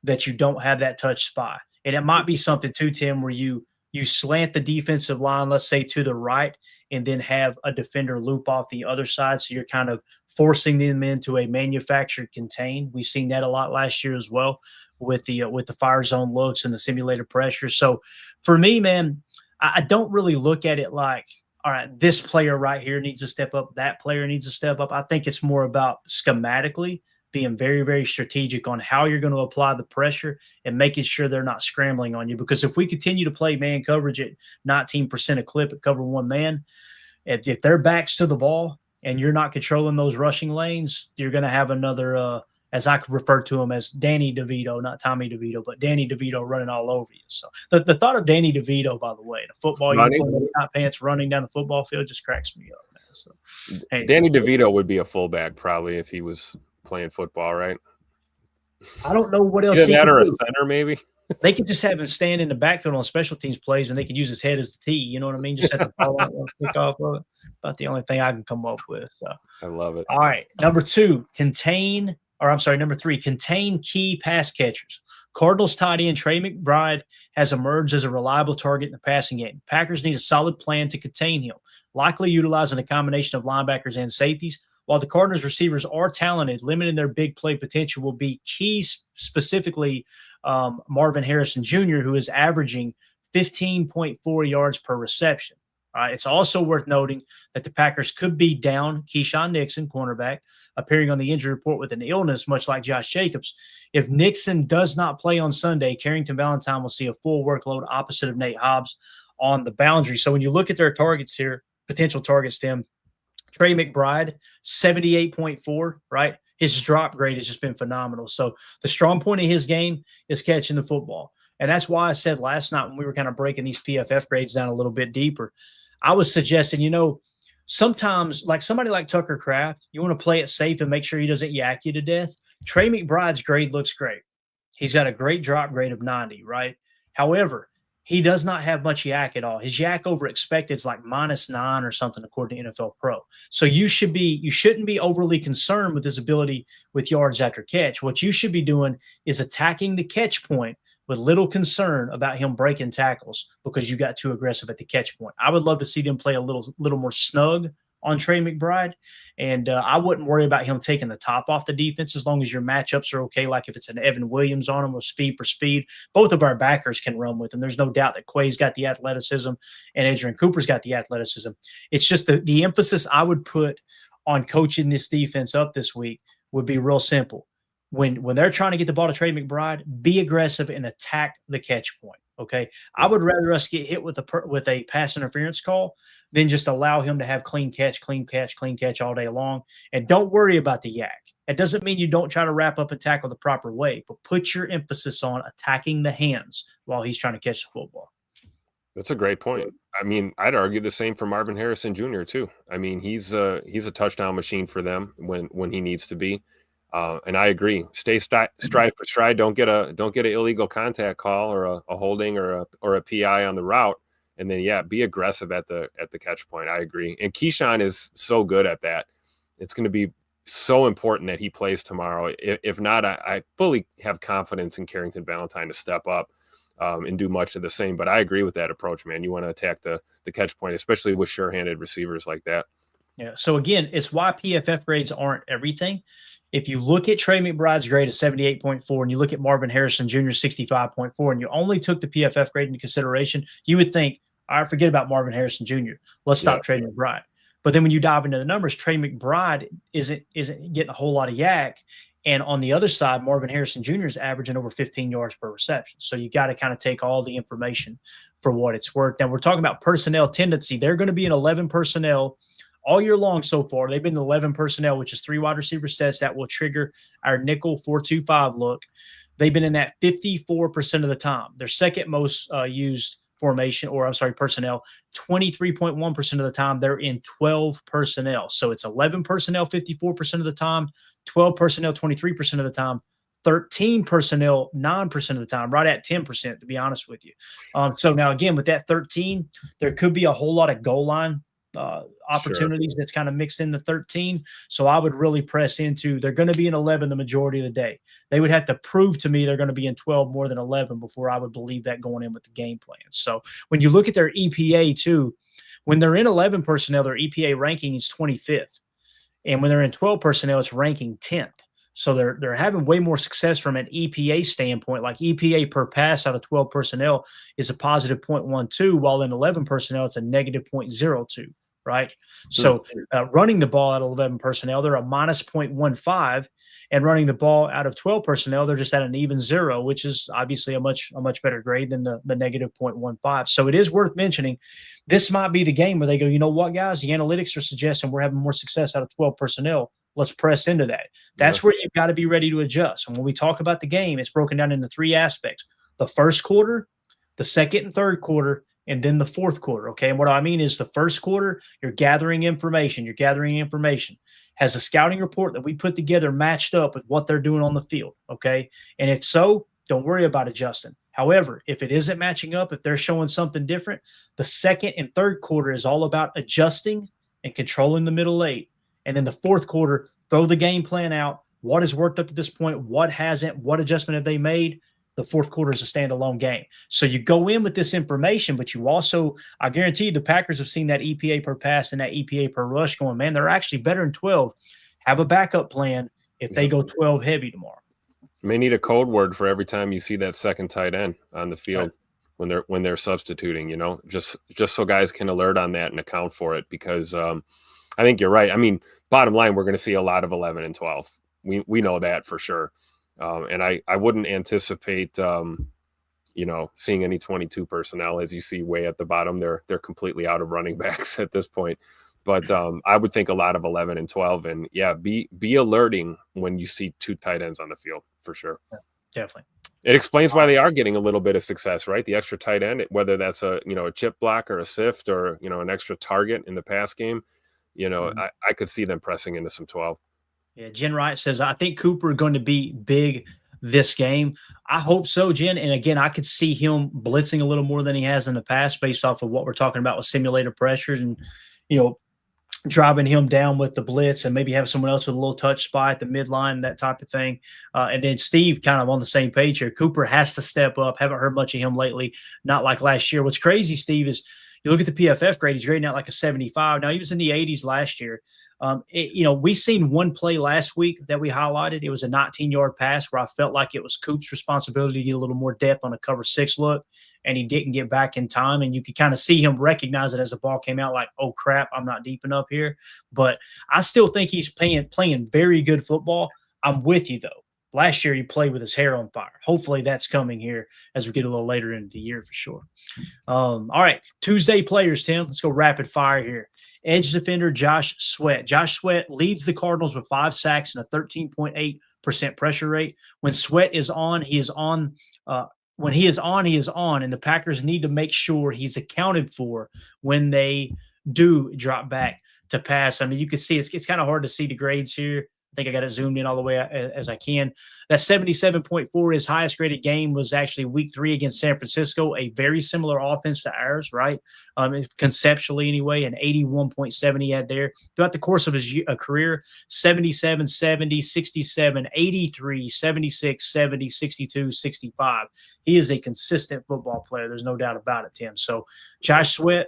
that you don't have that touch spy. And it might be something too, Tim, where you slant the defensive line, let's say to the right, and then have a defender loop off the other side. So you're kind of forcing them into a manufactured contain. We've seen that a lot last year as well with the fire zone looks and the simulated pressure. So for me, man, I don't really look at it like, all right, this player right here needs to step up, that player needs to step up. I think it's more about schematically being very, very strategic on how you're going to apply the pressure and making sure they're not scrambling on you. Because if we continue to play man coverage at 19% a clip at cover one man, if their back's to the ball and you're not controlling those rushing lanes, you're going to have another, as I refer to him as Danny DeVito, not Tommy DeVito, but Danny DeVito running all over you. So the thought of Danny DeVito, by the way, in a football uniform with top pants running down the football field just cracks me up, man. So, hey, Danny DeVito would be a fullback probably if he was playing football, right? I don't know what else. That or a center, maybe. They could just have him stand in the backfield on special teams plays, and they could use his head as the tee. You know what I mean? Just have the ball out and kick off of it. About the only thing I can come up with. So. I love it. All right, number three, contain key pass catchers. Cardinals tight end Trey McBride has emerged as a reliable target in the passing game. Packers need a solid plan to contain him, likely utilizing a combination of linebackers and safeties. While the Cardinals receivers are talented, limiting their big play potential will be key, specifically Marvin Harrison Jr., who is averaging 15.4 yards per reception. It's also worth noting that the Packers could be down Keyshawn Nixon, cornerback, appearing on the injury report with an illness, much like Josh Jacobs. If Nixon does not play on Sunday, Carrington Valentine will see a full workload opposite of Nate Hobbs on the boundary. So when you look at their targets here, potential targets, Tim, Trey McBride, 78.4, right? His drop grade has just been phenomenal. So the strong point of his game is catching the football. And that's why I said last night when we were kind of breaking these PFF grades down a little bit deeper, I was suggesting, sometimes like somebody like Tucker Kraft, you want to play it safe and make sure he doesn't yak you to death. Trey McBride's grade looks great. He's got a great drop grade of 90, right? However, he does not have much yak at all. His yak over expected is like -9 or something, according to NFL Pro. So you shouldn't be overly concerned with his ability with yards after catch. What you should be doing is attacking the catch point with little concern about him breaking tackles because you got too aggressive at the catch point. I would love to see them play a little more snug on Trey McBride, and I wouldn't worry about him taking the top off the defense as long as your matchups are okay. Like if it's an Evan Williams on him with speed for speed, both of our backers can run with him. There's no doubt that Quay's got the athleticism and Adrian Cooper's got the athleticism. It's just the emphasis I would put on coaching this defense up this week would be real simple. When they're trying to get the ball to Trey McBride, be aggressive and attack the catch point. Okay, I would rather us get hit with a pass interference call than just allow him to have clean catch all day long. And don't worry about the yak. It doesn't mean you don't try to wrap up and tackle the proper way, but put your emphasis on attacking the hands while he's trying to catch the football. That's a great point. I mean, I'd argue the same for Marvin Harrison Jr. too. I mean, he's a touchdown machine for them when he needs to be. And I agree. Stay stride for stride. Don't get an illegal contact call or a holding or a PI on the route. And then be aggressive at the catch point. I agree. And Keyshawn is so good at that. It's going to be so important that he plays tomorrow. If not, I fully have confidence in Carrington Valentine to step up and do much of the same. But I agree with that approach, man. You want to attack the catch point, especially with sure-handed receivers like that. Yeah. So again, it's why PFF grades aren't everything. If you look at Trey McBride's grade of 78.4 and you look at Marvin Harrison Jr.'s 65.4 and you only took the PFF grade into consideration, you would think, all right, forget about Marvin Harrison Jr. Let's stop Trey McBride. But then when you dive into the numbers, Trey McBride isn't getting a whole lot of yak. And on the other side, Marvin Harrison Jr. is averaging over 15 yards per reception. So you got to kind of take all the information for what it's worth. Now we're talking about personnel tendency. They're going to be an 11 personnel all year long so far, they've been 11 personnel, which is 3 wide receiver sets that will trigger our nickel 4-2-5 look. They've been in that 54% of the time. Their second most used formation, or I'm sorry, personnel, 23.1% of the time, they're in 12 personnel. So it's 11 personnel 54% of the time, 12 personnel 23% of the time, 13 personnel 9% of the time, right at 10%, to be honest with you. So now, again, with that 13, there could be a whole lot of goal line opportunities that's kind of mixed in the 13. So I would really press into they're going to be in 11 the majority of the day. They would have to prove to me they're going to be in 12 more than 11 before I would believe that going in with the game plan. So when you look at their EPA too, when they're in 11 personnel, their EPA ranking is 25th. And when they're in 12 personnel, it's ranking 10th. So they're having way more success from an EPA standpoint. Like EPA per pass out of 12 personnel is a positive 0.12, while in 11 personnel, it's a negative 0.02, right? So running the ball out of 11 personnel, they're a minus 0.15, and running the ball out of 12 personnel, they're just at an even 0, which is obviously a much better grade than the negative 0.15. So it is worth mentioning. This might be the game where they go, you know what, guys, the analytics are suggesting we're having more success out of 12 personnel. Let's press into that. That's where you've got to be ready to adjust. And when we talk about the game, it's broken down into 3 aspects: the first quarter, the second and third quarter, and then the fourth quarter. Okay. And what I mean is the first quarter, you're gathering information. Has a scouting report that we put together matched up with what they're doing on the field? Okay. And if so, don't worry about adjusting. However, if it isn't matching up, if they're showing something different, the second and third quarter is all about adjusting and controlling the middle 8. And in the fourth quarter, throw the game plan out. What has worked up to this point? What hasn't? What adjustment have they made? The fourth quarter is a standalone game. So you go in with this information, but you also, I guarantee you, the Packers have seen that EPA per pass and that EPA per rush going, man, they're actually better than 12. Have a backup plan if they go 12 heavy tomorrow. You may need a code word for every time you see that second tight end on the field when they're substituting, just so guys can alert on that and account for it, because I think you're right. I mean, bottom line, we're going to see a lot of 11 and 12. We know that for sure. And I wouldn't anticipate, seeing any 22 personnel. As you see way at the bottom, they're completely out of running backs at this point. But I would think a lot of 11 and 12. And yeah, be alerting when you see 2 tight ends on the field for sure. Yeah, definitely. It explains why they are getting a little bit of success, right? The extra tight end, whether that's a chip block or a sift or, an extra target in the pass game. I could see them pressing into some 12. Yeah, Jen Wright says, I think Cooper is going to be big this game. I hope so, Jen. And again, I could see him blitzing a little more than he has in the past based off of what we're talking about with simulated pressures and, driving him down with the blitz and maybe have someone else with a little touch spot at the midline, that type of thing. And then Steve kind of on the same page here. Cooper has to step up. Haven't heard much of him lately, not like last year. What's crazy, Steve, is you look at the PFF grade, he's grading out like a 75. Now, he was in the 80s last year. We seen one play last week that we highlighted. It was a 19-yard pass where I felt like it was Coop's responsibility to get a little more depth on a cover 6 look, and he didn't get back in time. And you could kind of see him recognize it as the ball came out, like, oh, crap, I'm not deep enough here. But I still think he's playing very good football. I'm with you, though. Last year, he played with his hair on fire. Hopefully, that's coming here as we get a little later into the year for sure. All right, Tuesday players, Tim. Let's go rapid fire here. Edge defender Josh Sweat. Josh Sweat leads the Cardinals with 5 sacks and a 13.8% pressure rate. When Sweat is on, he is on. When he is on, he is on. And the Packers need to make sure he's accounted for when they do drop back to pass. I mean, you can see it's kind of hard to see the grades here. I think I got it zoomed in all the way as I can. That 77.4, his highest graded game was actually week 3 against San Francisco, a very similar offense to ours, right? Conceptually anyway, an 81.7 he had there. Throughout the course of his career, 77, 70, 67, 83, 76, 70, 62, 65. He is a consistent football player. There's no doubt about it, Tim. So Josh Sweat,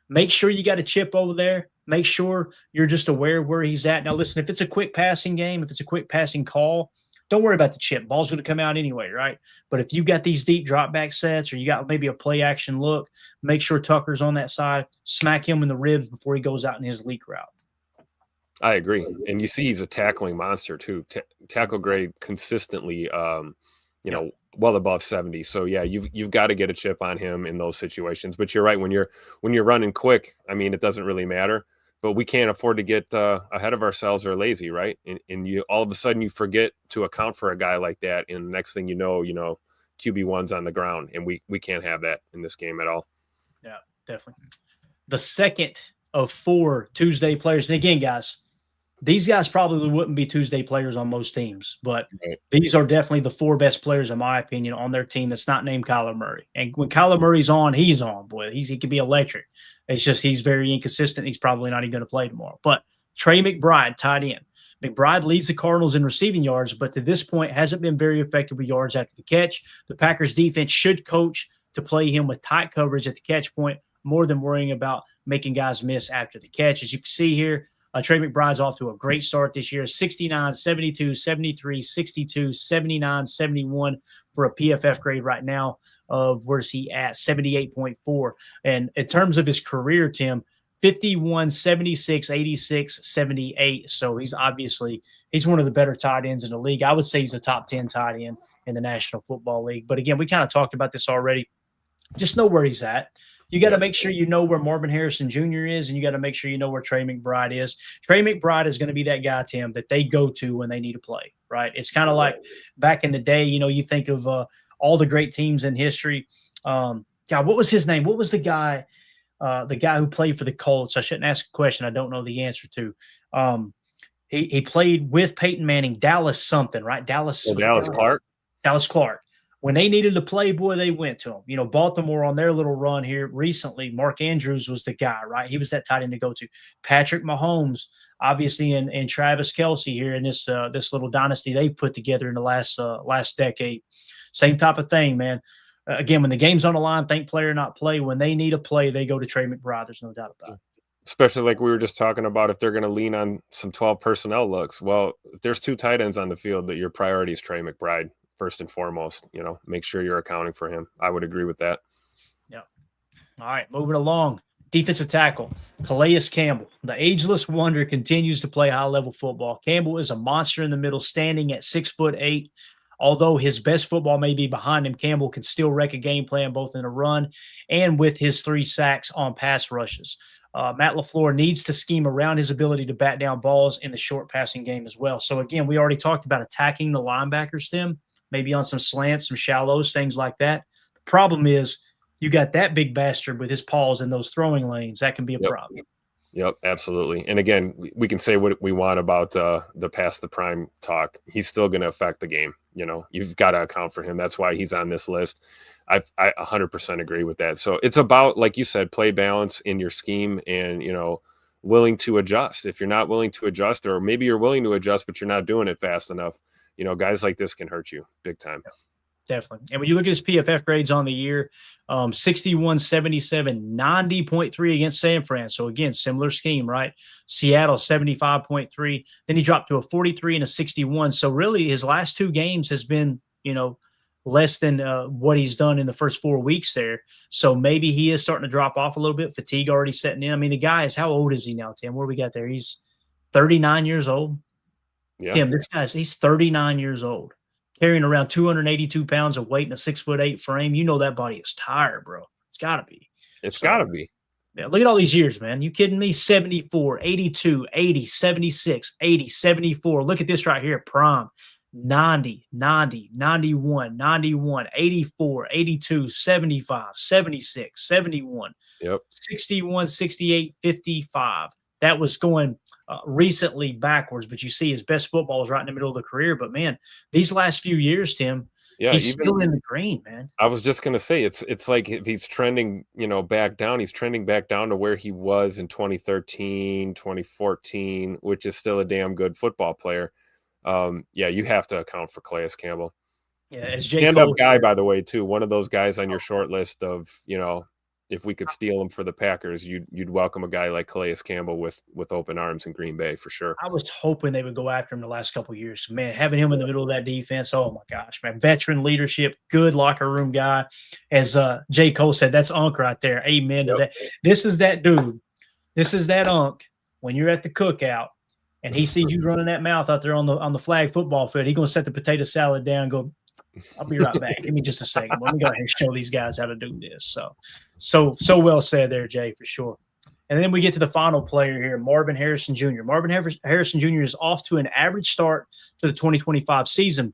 make sure you got a chip over there. Make sure you're just aware of where he's at. Now, listen, if it's a quick passing game, if it's a quick passing call, don't worry about the chip. Ball's going to come out anyway, right? But if you got these deep drop back sets or you got maybe a play action look, make sure Tucker's on that side. Smack him in the ribs before he goes out in his leak route. I agree. And you see he's a tackling monster too. Tackle grade consistently, well above 70. So yeah, you've got to get a chip on him in those situations. But you're right, when you're running quick, I mean, it doesn't really matter. but we can't afford to get ahead of ourselves or lazy, right? And you all of a sudden you forget to account for a guy like that, and the next thing you know, QB1's on the ground, and we can't have that in this game at all. Yeah, definitely. The second of 4 Tuesday players, and again, guys, these guys probably wouldn't be Tuesday players on most teams, but these are definitely the 4 best players, in my opinion, on their team that's not named Kyler Murray. And when Kyler Murray's on, he's on, boy. He can be electric. It's just he's very inconsistent. He's probably not even going to play tomorrow. But Trey McBride, tight end. McBride leads the Cardinals in receiving yards, but to this point hasn't been very effective with yards after the catch. The Packers defense should coach to play him with tight coverage at the catch point more than worrying about making guys miss after the catch. As you can see here, Trey McBride's off to a great start this year, 69, 72, 73, 62, 79, 71 for a PFF grade right now of where's he at, 78.4. And in terms of his career, Tim, 51, 76, 86, 78. So he's one of the better tight ends in the league. I would say he's a top 10 tight end in the National Football League. But again, we kind of talked about this already. Just know where he's at. You got to make sure you know where Marvin Harrison Jr. is, and you got to make sure you know where Trey McBride is. Trey McBride is going to be that guy, Tim, that they go to when they need to play, right? It's kind of like back in the day, you think of all the great teams in history. God, what was his name? What was the guy who played for the Colts? I shouldn't ask a question I don't know the answer to. He played with Peyton Manning, Dallas something, right? Dallas Clark. Dallas Clark. When they needed to play, boy, they went to him. Baltimore on their little run here recently, Mark Andrews was the guy, right? He was that tight end to go to. Patrick Mahomes, obviously, and Travis Kelce here in this little dynasty they put together in the last decade. Same type of thing, man. Again, when the game's on the line, think play or not play. When they need a play, they go to Trey McBride. There's no doubt about it. Especially like we were just talking about, if they're going to lean on some 12 personnel looks. Well, if there's 2 tight ends on the field, that your priority is Trey McBride. First and foremost, make sure you're accounting for him. I would agree with that. Yeah. All right, moving along. Defensive tackle, Calais Campbell. The ageless wonder continues to play high-level football. Campbell is a monster in the middle, standing at 6'8". Although his best football may be behind him, Campbell can still wreck a game plan both in a run and with his 3 sacks on pass rushes. Matt LaFleur needs to scheme around his ability to bat down balls in the short passing game as well. So, again, we already talked about attacking the linebackers, Tim. Maybe on some slants, some shallows, things like that. The problem is you got that big bastard with his paws in those throwing lanes. That can be a problem. Yep, absolutely. And again, we can say what we want about the past the prime talk. He's still going to affect the game. You've got to account for him. That's why he's on this list. I 100% agree with that. So it's about, like you said, play balance in your scheme and, willing to adjust. If you're not willing to adjust, or maybe you're willing to adjust, but you're not doing it fast enough, guys like this can hurt you big time. Definitely. And when you look at his PFF grades on the year, 61, 77, 90.3 against San Fran. So, again, similar scheme, right? Seattle, 75.3. Then he dropped to a 43 and a 61. So, really, his last 2 games has been, less than what he's done in the first 4 weeks there. So, maybe he is starting to drop off a little bit. Fatigue already setting in. I mean, the guy is – how old is he now, Tim? Where we got there? He's 39 years old. Yeah. Tim, he's 39 years old, carrying around 282 pounds of weight in a 6'8" frame. That body is tired, bro. It's got to be. It's got to be. Yeah, look at all these years, man. You kidding me? 74, 82, 80, 76, 80, 74. Look at this right here, prime. 90, 90, 91, 91, 84, 82, 75, 76, 71, 61, 68, 55. That was going recently backwards, but you see his best football is right in the middle of the career. But, man, these last few years, Tim, he's still in the green, man. I was just going to say, it's like if he's trending, back down, he's trending back down to where he was in 2013, 2014, which is still a damn good football player. You have to account for Calais Campbell. Yeah, as stand-up guy, by the way, too. One of those guys on your short list of, if we could steal him for the Packers, you'd welcome a guy like Calais Campbell with open arms in Green Bay for sure. I was hoping they would go after him the last couple of years. Man, having him in the middle of that defense, oh my gosh, man. Veteran leadership, good locker room guy. As J. Cole said, that's Unc right there. Amen to that. This is that dude. This is that Unc when you're at the cookout and he sees you running that mouth out there on the flag football field. He's going to set the potato salad down and go, I'll be right back. Give me just a second. Let me go ahead and show these guys how to do this. So well said there, Jay, for sure. And then we get to the final player here, Marvin Harrison Jr. Marvin Harrison Jr. is off to an average start to the 2025 season,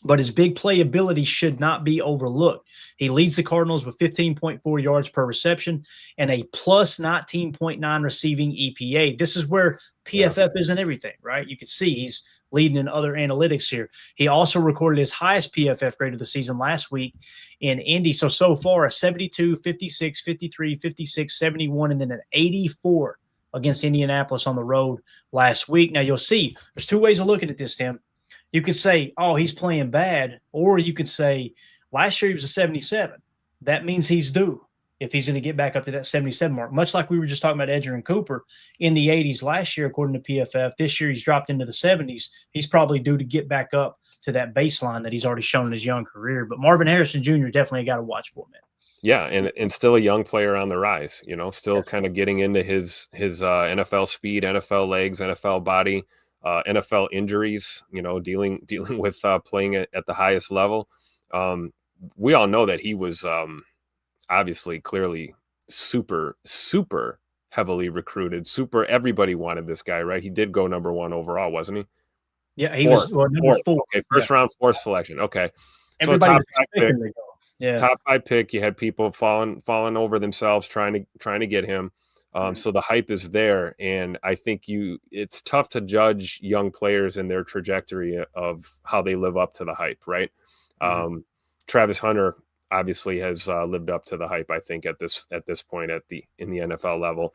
but his big playability should not be overlooked. He leads the Cardinals with 15.4 yards per reception and a plus 19.9 receiving EPA. This is where PFF isn't everything, right? You can see he's leading in other analytics here. He also recorded his highest PFF grade of the season last week in Indy. So far a 72, 56, 53, 56, 71, and then an 84 against Indianapolis on the road last week. Now you'll see there's two ways of looking at this, Tim. You could say, oh, he's playing bad, or you could say last year he was a 77. That means he's due if he's going to get back up to that 77 mark, much like we were just talking about Edgerrin Cooper in the 80s last year, according to PFF. This year he's dropped into the 70s. He's probably due to get back up to that baseline that he's already shown in his young career. But Marvin Harrison Jr. definitely got to watch for, man. Yeah, and still a young player on the rise, still kind of getting into his NFL speed, NFL legs, NFL body, NFL injuries, dealing with playing at the highest level. We all know that he was obviously clearly super heavily recruited. Everybody wanted this guy, right? He did go number 1 overall, wasn't he? Yeah, he was number 4. Okay, first round, 4th selection. Okay. Everybody was pick. to go. Yeah. Top 5 pick. You had people falling over themselves trying to get him. So the hype is there, and I think it's tough to judge young players and their trajectory of how they live up to the hype, right? Travis Hunter obviously has lived up to the hype, I think, at this point in the NFL level.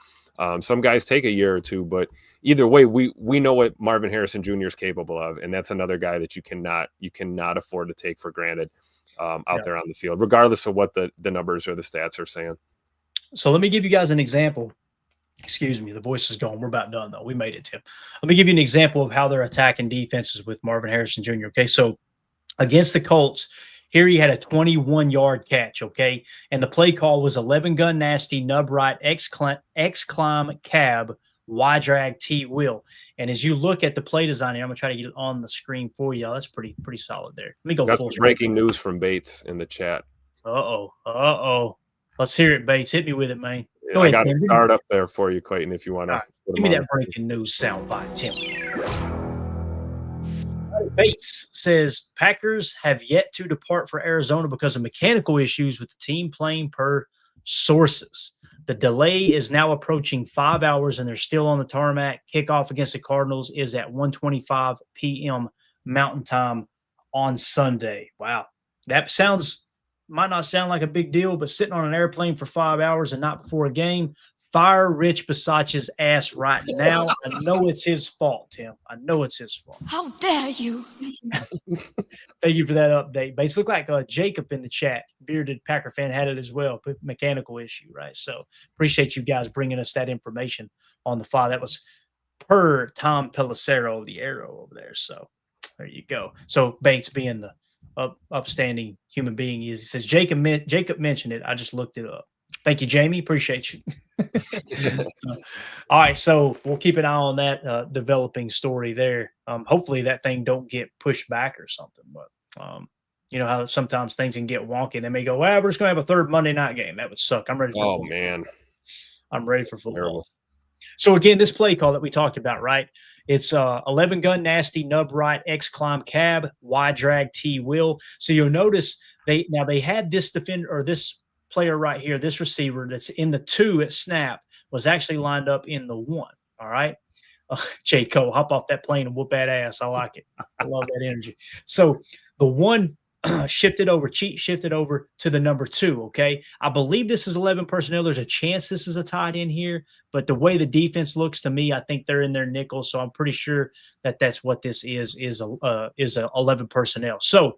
Some guys take a year or two, but either way, we know what Marvin Harrison Jr. is capable of, and that's another guy that you cannot afford to take for granted out there on the field, regardless of what the numbers or the stats are saying. So let me give you guys an example. Excuse me, the voice is gone. We're about done, though. We made it, Tim. Let me give you an example of how they're attacking defenses with Marvin Harrison Jr., okay? So against the Colts, here he had a 21-yard catch, okay? And the play call was 11 gun nasty, nub right, X climb cab, Y drag T will. And as you look at the play design here, I'm going to try to get it on the screen for you. That's pretty solid there. Let me go. Got some breaking news from Bates in the chat. Uh-oh. Let's hear it, Bates. Hit me with it, man. Go ahead, I got it start up there for you, Clayton, if you want to. Give me that breaking news sound bite, Tim. Bates says Packers have yet to depart for Arizona because of mechanical issues with the team playing per sources. The delay is now approaching 5 hours, and they're still on the tarmac. Kickoff against the Cardinals is at 1:25 p.m. Mountain Time on Sunday. Wow. That might not sound like a big deal, but sitting on an airplane for 5 hours and not before a game, fire Rich Bisaccia's ass right now. I know it's his fault, Tim. I know it's his fault. How dare you? Thank you for that update. Bates, look like Jacob in the chat, bearded Packer fan, had it as well. Mechanical issue, right? So appreciate you guys bringing us that information on the fly. That was per Tom Pelissero, the arrow over there. So there you go. So Bates, being the upstanding human being he says Jacob mentioned it. I just looked it up. Thank you, Jamie. Appreciate you. All right, so we'll keep an eye on that developing story there. Hopefully that thing don't get pushed back or something. But you know how sometimes things can get wonky. They may go, well, we're just going to have a third Monday night game. That would suck. I'm ready for football. Man. I'm ready for football. Terrible. So, again, this play call that we talked about, right? It's 11 gun nasty, nub right, X climb cab, Y drag T will. So you'll notice they had this defender or this player right here, this receiver that's in the 2 at snap was actually lined up in the 1. All right. J. Cole, hop off that plane and whoop that ass. I like it. I love that energy. So the 1 shifted over to the number 2. Okay. I believe this is 11 personnel. There's a chance this is a tight end here, but the way the defense looks to me, I think they're in their nickel. So I'm pretty sure that that's what this is 11 personnel. So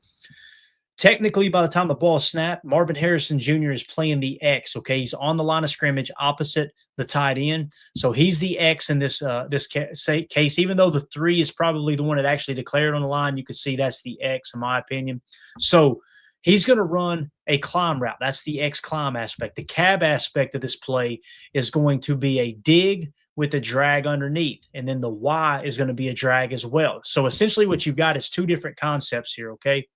technically, by the time the ball snapped, Marvin Harrison Jr. is playing the X. Okay, he's on the line of scrimmage opposite the tight end, so he's the X in this case. Even though the 3 is probably the one that actually declared on the line, you could see that's the X in my opinion. So he's going to run a climb route. That's the X climb aspect. The cab aspect of this play is going to be a dig with a drag underneath, and then the Y is going to be a drag as well. So essentially, what you've got is 2 different concepts here. Okay.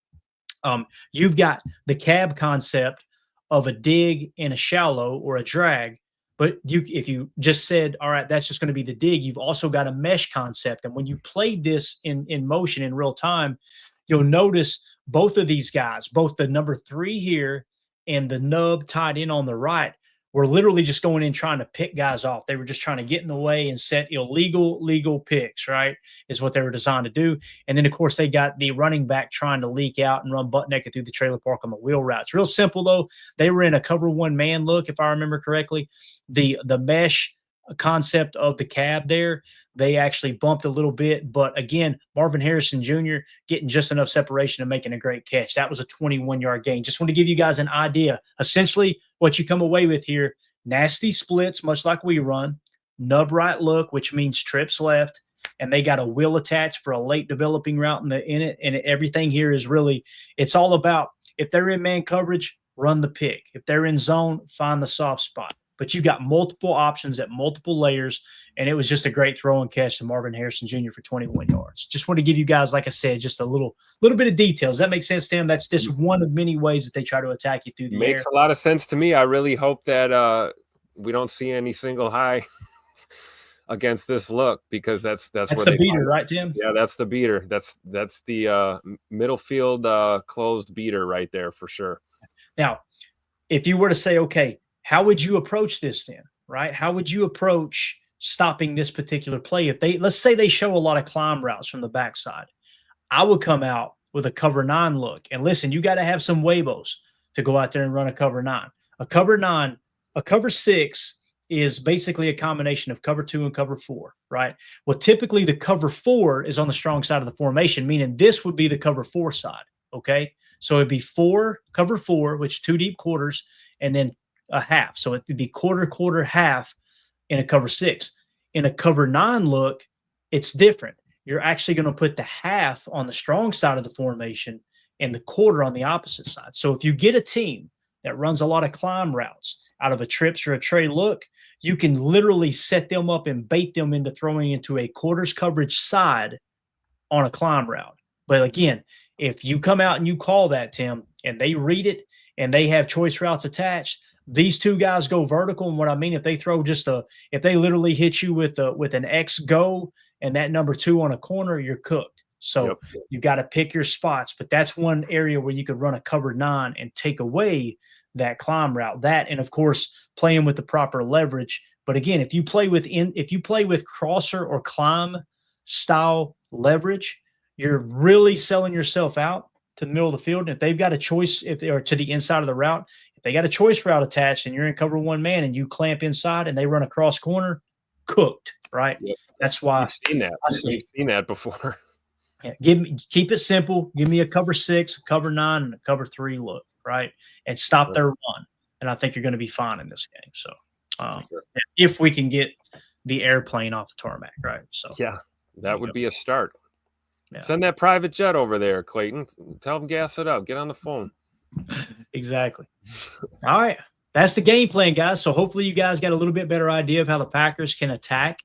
You've got the cab concept of a dig and a shallow or a drag, But if you just said, all right, that's just going to be the dig, you've also got a mesh concept. And when you played this in motion in real time, you'll notice both of these guys, both the number 3 here and the nub tied in on the right, were literally just going in trying to pick guys off. They were just trying to get in the way and set legal picks, right? Is what they were designed to do. And then, of course, they got the running back trying to leak out and run butt naked through the trailer park on the wheel routes. Real simple, though. They were in a cover 1 man look, if I remember correctly. The mesh concept of the cab there, they actually bumped a little bit. But again, Marvin Harrison Jr. getting just enough separation and making a great catch. That was a 21-yard gain. Just want to give you guys an idea. Essentially, what you come away with here, nasty splits, much like we run, nub right look, which means trips left, and they got a wheel attached for a late developing route in it. And everything here is really, it's all about, if they're in man coverage, run the pick. If they're in zone, find the soft spot. But you got multiple options at multiple layers, and it was just a great throw and catch to Marvin Harrison Jr. for 21 yards. Just want to give you guys, like I said, just a little bit of details. Does that make sense, Tim? That's just one of many ways that they try to attack you through the air. Makes a lot of sense to me. I really hope that we don't see any single high against this look, because that's where the beater, right, Tim? Yeah, that's the beater. That's the middle field closed beater right there for sure. Now, if you were to say, okay, how would you approach this then, right? How would you approach stopping this particular play? If let's say they show a lot of climb routes from the backside, I would come out with a cover 9 look. And listen, you got to have some huevos to go out there and run a cover 9. A cover 9, a cover 6 is basically a combination of cover 2 and cover 4, right? Well, typically the cover 4 is on the strong side of the formation, meaning this would be the cover 4 side, okay? So it'd be cover 4, which 2 deep quarters, and then a half. So it would be quarter, half in a cover 6. In a cover 9 look, it's different. You're actually going to put the half on the strong side of the formation and the quarter on the opposite side. So if you get a team that runs a lot of climb routes out of a trips or a tray look, you can literally set them up and bait them into throwing into a quarters coverage side on a climb route. But again, if you come out and you call that, Tim, and they read it and they have choice routes attached, these 2 guys go vertical. And what I mean, if they throw if they literally hit you with an X go and that number 2 on a corner, you're cooked. So you got to pick your spots. But that's one area where you could run a cover 9 and take away that climb route. That, and of course, playing with the proper leverage. But again, if you play with crosser or climb style leverage, you're really selling yourself out to the middle of the field. And if they've got a choice, or to the inside of the route, if they got a choice route attached and you're in cover 1 man and you clamp inside and they run a cross corner, cooked, right? Yep. That's why I've seen that. We've seen that before. Yeah, keep it simple. Give me a cover 6, a cover 9, and a cover 3 look, right? And stop their run. And I think you're going to be fine in this game. So if we can get the airplane off the tarmac, right? So yeah, that would be a start. Yeah. Send that private jet over there, Clayton. Tell them gas it up. Get on the phone. Exactly. All right. That's the game plan, guys. So hopefully you guys got a little bit better idea of how the Packers can attack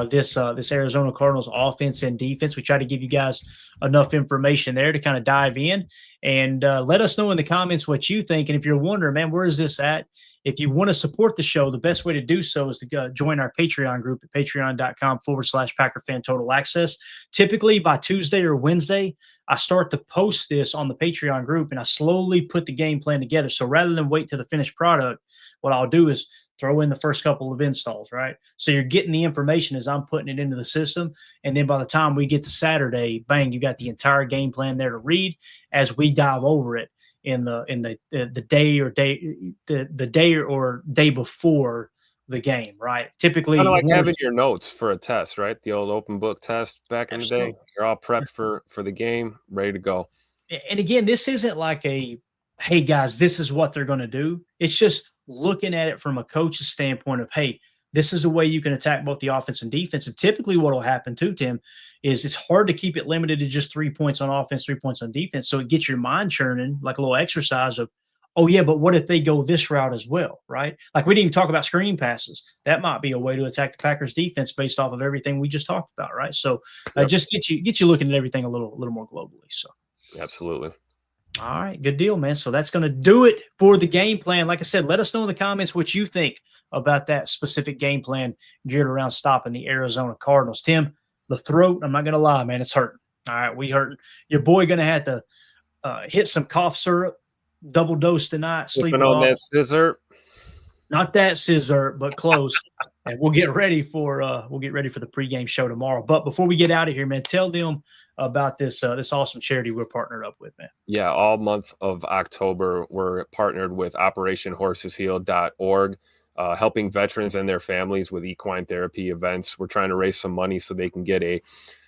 this Arizona Cardinals offense and defense. We try to give you guys enough information there to kind of dive in, and let us know in the comments what you think. And if you're wondering, man, where is this at? If you want to support the show, the best way to do so is to join our Patreon group at patreon.com/PackerFan Total Access. Typically by Tuesday or Wednesday, I start to post this on the Patreon group, and I slowly put the game plan together. So rather than wait to the finished product, what I'll do is throw in the first couple of installs, right? So you're getting the information as I'm putting it into the system. And then by the time we get to Saturday, bang, you got the entire game plan there to read as we dive over it in the day or day before the game, right? Typically, kind of like having your notes for a test, right? The old open book test back in Absolutely. the day. You're all prepped for the game, ready to go. And again, this isn't like hey guys, this is what they're going to do. It's just looking at it from a coach's standpoint of, hey, this is a way you can attack both the offense and defense. And typically what will happen too, Tim, is it's hard to keep it limited to just 3 points on offense, 3 points on defense. So it gets your mind churning, like a little exercise of, oh yeah, but what if they go this route as well, right? Like we didn't even talk about screen passes. That might be a way to attack the Packers defense based off of everything we just talked about, right? So just get you looking at everything a little more globally. So absolutely. All right, good deal, man. So that's going to do it for the game plan. Like I said, let us know in the comments what you think about that specific game plan geared around stopping the Arizona Cardinals. Tim, the throat, I'm not going to lie, man, it's hurting. All right, we hurting. Your boy going to have to hit some cough syrup, double dose tonight, sleep Sipping on that scissor. Not that scissor, but close. And we'll get ready for the pregame show tomorrow. But before we get out of here, man, tell them about this awesome charity we're partnered up with, man. Yeah, all month of October, we're partnered with OperationHorsesHeal.org, helping veterans and their families with equine therapy events. We're trying to raise some money so they can get a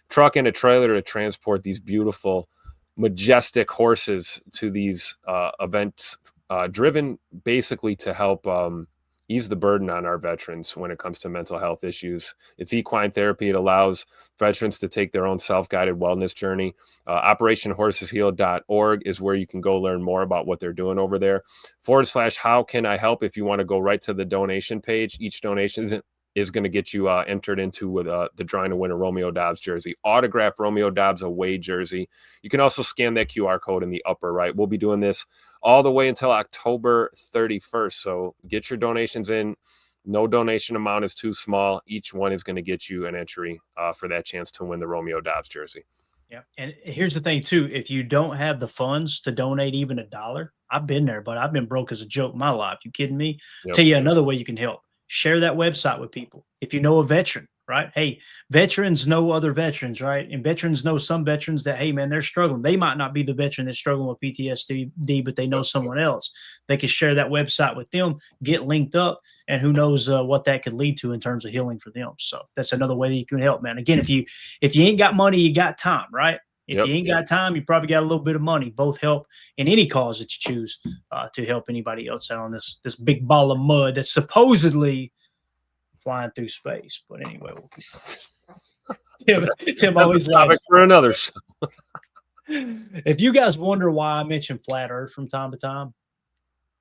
truck and a trailer to transport these beautiful, majestic horses to these events, driven basically to help ease the burden on our veterans when it comes to mental health issues. It's equine therapy. It allows veterans to take their own self-guided wellness journey. OperationHorsesHeal.org is where you can go learn more about what they're doing over there. /how can I help? If you want to go right to the donation page, each donation is going to get you entered into with the drawing to win a Romeo Dobbs jersey, autographed Romeo Dobbs away jersey. You can also scan that QR code in the upper right. We'll be doing this all the way until October 31st. So get your donations in. No donation amount is too small. Each one is going to get you an entry for that chance to win the Romeo Dobbs jersey. Yeah. And here's the thing too. If you don't have the funds to donate even $1, I've been there, but I've been broke as a joke in my life. You kidding me? Yep. Tell you another way you can help. Share that website with people. If you know a veteran, right? Hey, veterans know other veterans, right? And veterans know some veterans that, hey, man, they're struggling. They might not be the veteran that's struggling with PTSD, but they know someone else. They can share that website with them, get linked up, and who knows what that could lead to in terms of healing for them. So that's another way that you can help, man. Again, if you ain't got money, you got time, right? If you ain't got time, you probably got a little bit of money. Both help in any cause that you choose to help anybody else out on this big ball of mud that's supposedly flying through space. But anyway, we'll Tim always laughs. For another show. If you guys wonder why I mention flat Earth from time to time,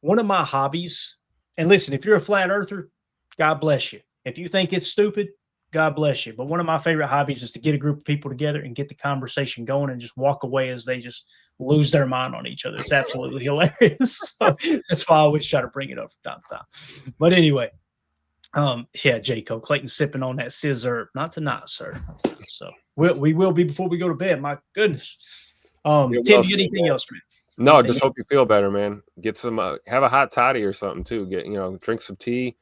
one of my hobbies, and listen, if you're a flat earther, God bless you. If you think it's stupid, God bless you. But one of my favorite hobbies is to get a group of people together and get the conversation going and just walk away as they just lose their mind on each other. It's absolutely hilarious. So that's why I always try to bring it up from time to time. But anyway, yeah, Jaco, Clayton sipping on that scissor. Not tonight, sir. So we will be before we go to bed. My goodness. Tim, you got anything else, man? No, just hope you feel better, man. Get some, have a hot toddy or something too. Drink some tea.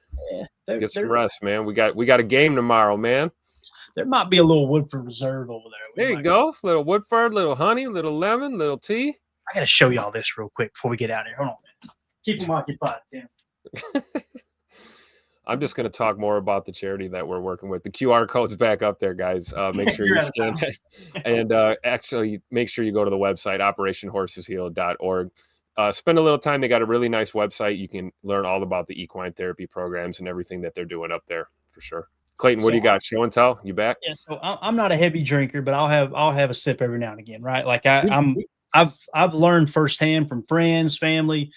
Yeah, get some rest, man. We got a game tomorrow, man. There might be a little Woodford Reserve over there. There you go. Little Woodford, little honey, little lemon, little tea. I got to show y'all this real quick before we get out of here. Hold on, man. Keep them occupied, Tim. I'm just going to talk more about the charity that we're working with. The QR code's back up there, guys. Make sure you scan it. And actually, make sure you go to the website, OperationHorsesHeal.org. Spend a little time. They got a really nice website. You can learn all about the equine therapy programs and everything that they're doing up there for sure. Clayton, what do you got? Show and tell. You back? Yeah. So I'm not a heavy drinker, but I'll have a sip every now and again, right? Like I've learned firsthand from friends, family.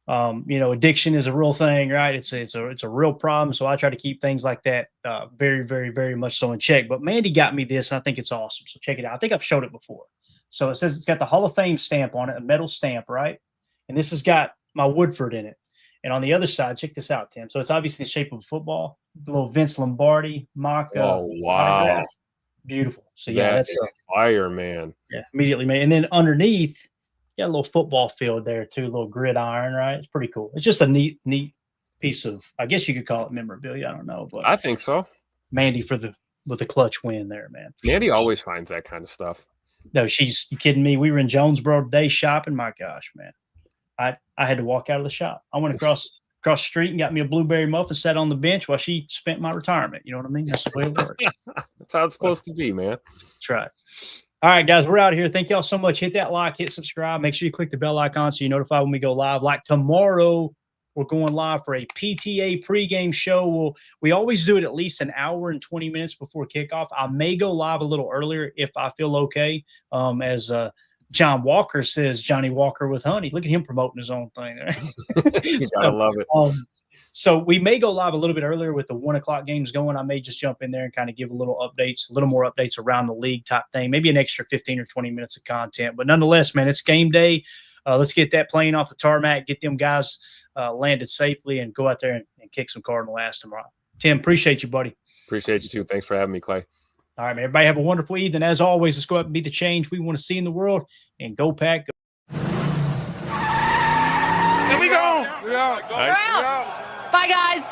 Addiction is a real thing, right? It's a real problem. So I try to keep things like that very, very, very much so in check. But Mandy got me this, and I think it's awesome. So check it out. I think I've showed it before. So it says it's got the Hall of Fame stamp on it, a metal stamp, right? And this has got my Woodford in it. And on the other side, check this out, Tim. So it's obviously the shape of a football. The little Vince Lombardi mock. Oh, wow. Beautiful. So yeah, that's fire, man. Yeah, immediately made. And then underneath, got a little football field there too, a little gridiron, right? It's pretty cool. It's just a neat piece of, I guess you could call it memorabilia. I don't know, but I think so. Mandy with a clutch win there, man. Mandy always finds that kind of stuff. No, you kidding me? We were in Jonesboro today shopping. My gosh, man. I had to walk out of the shop. I went across the street and got me a blueberry muffin, sat on the bench while she spent my retirement. You know what I mean? That's the way it works. That's how it's supposed to be, man. That's right. All right, guys, we're out of here. Thank y'all so much. Hit that like, hit subscribe. Make sure you click the bell icon so you're notified when we go live. Like tomorrow, we're going live for a PTA pregame show. We always do it at least an hour and 20 minutes before kickoff. I may go live a little earlier if I feel okay. As John Walker says, Johnny Walker with honey. Look at him promoting his own thing. You gotta love it. So we may go live a little bit earlier with the 1 o'clock games going. I may just jump in there and kind of give a little more updates around the league type thing, maybe an extra 15 or 20 minutes of content. But nonetheless, man, it's game day. let's get that plane off the tarmac, get them guys landed safely, and go out there and kick some Cardinal ass tomorrow. Tim, appreciate you, buddy. Appreciate you too. Thanks for having me, Clay. All right, man. Everybody have a wonderful evening. As always, let's go out and be the change we want to see in the world. And go Pack. There we go. Bye, guys.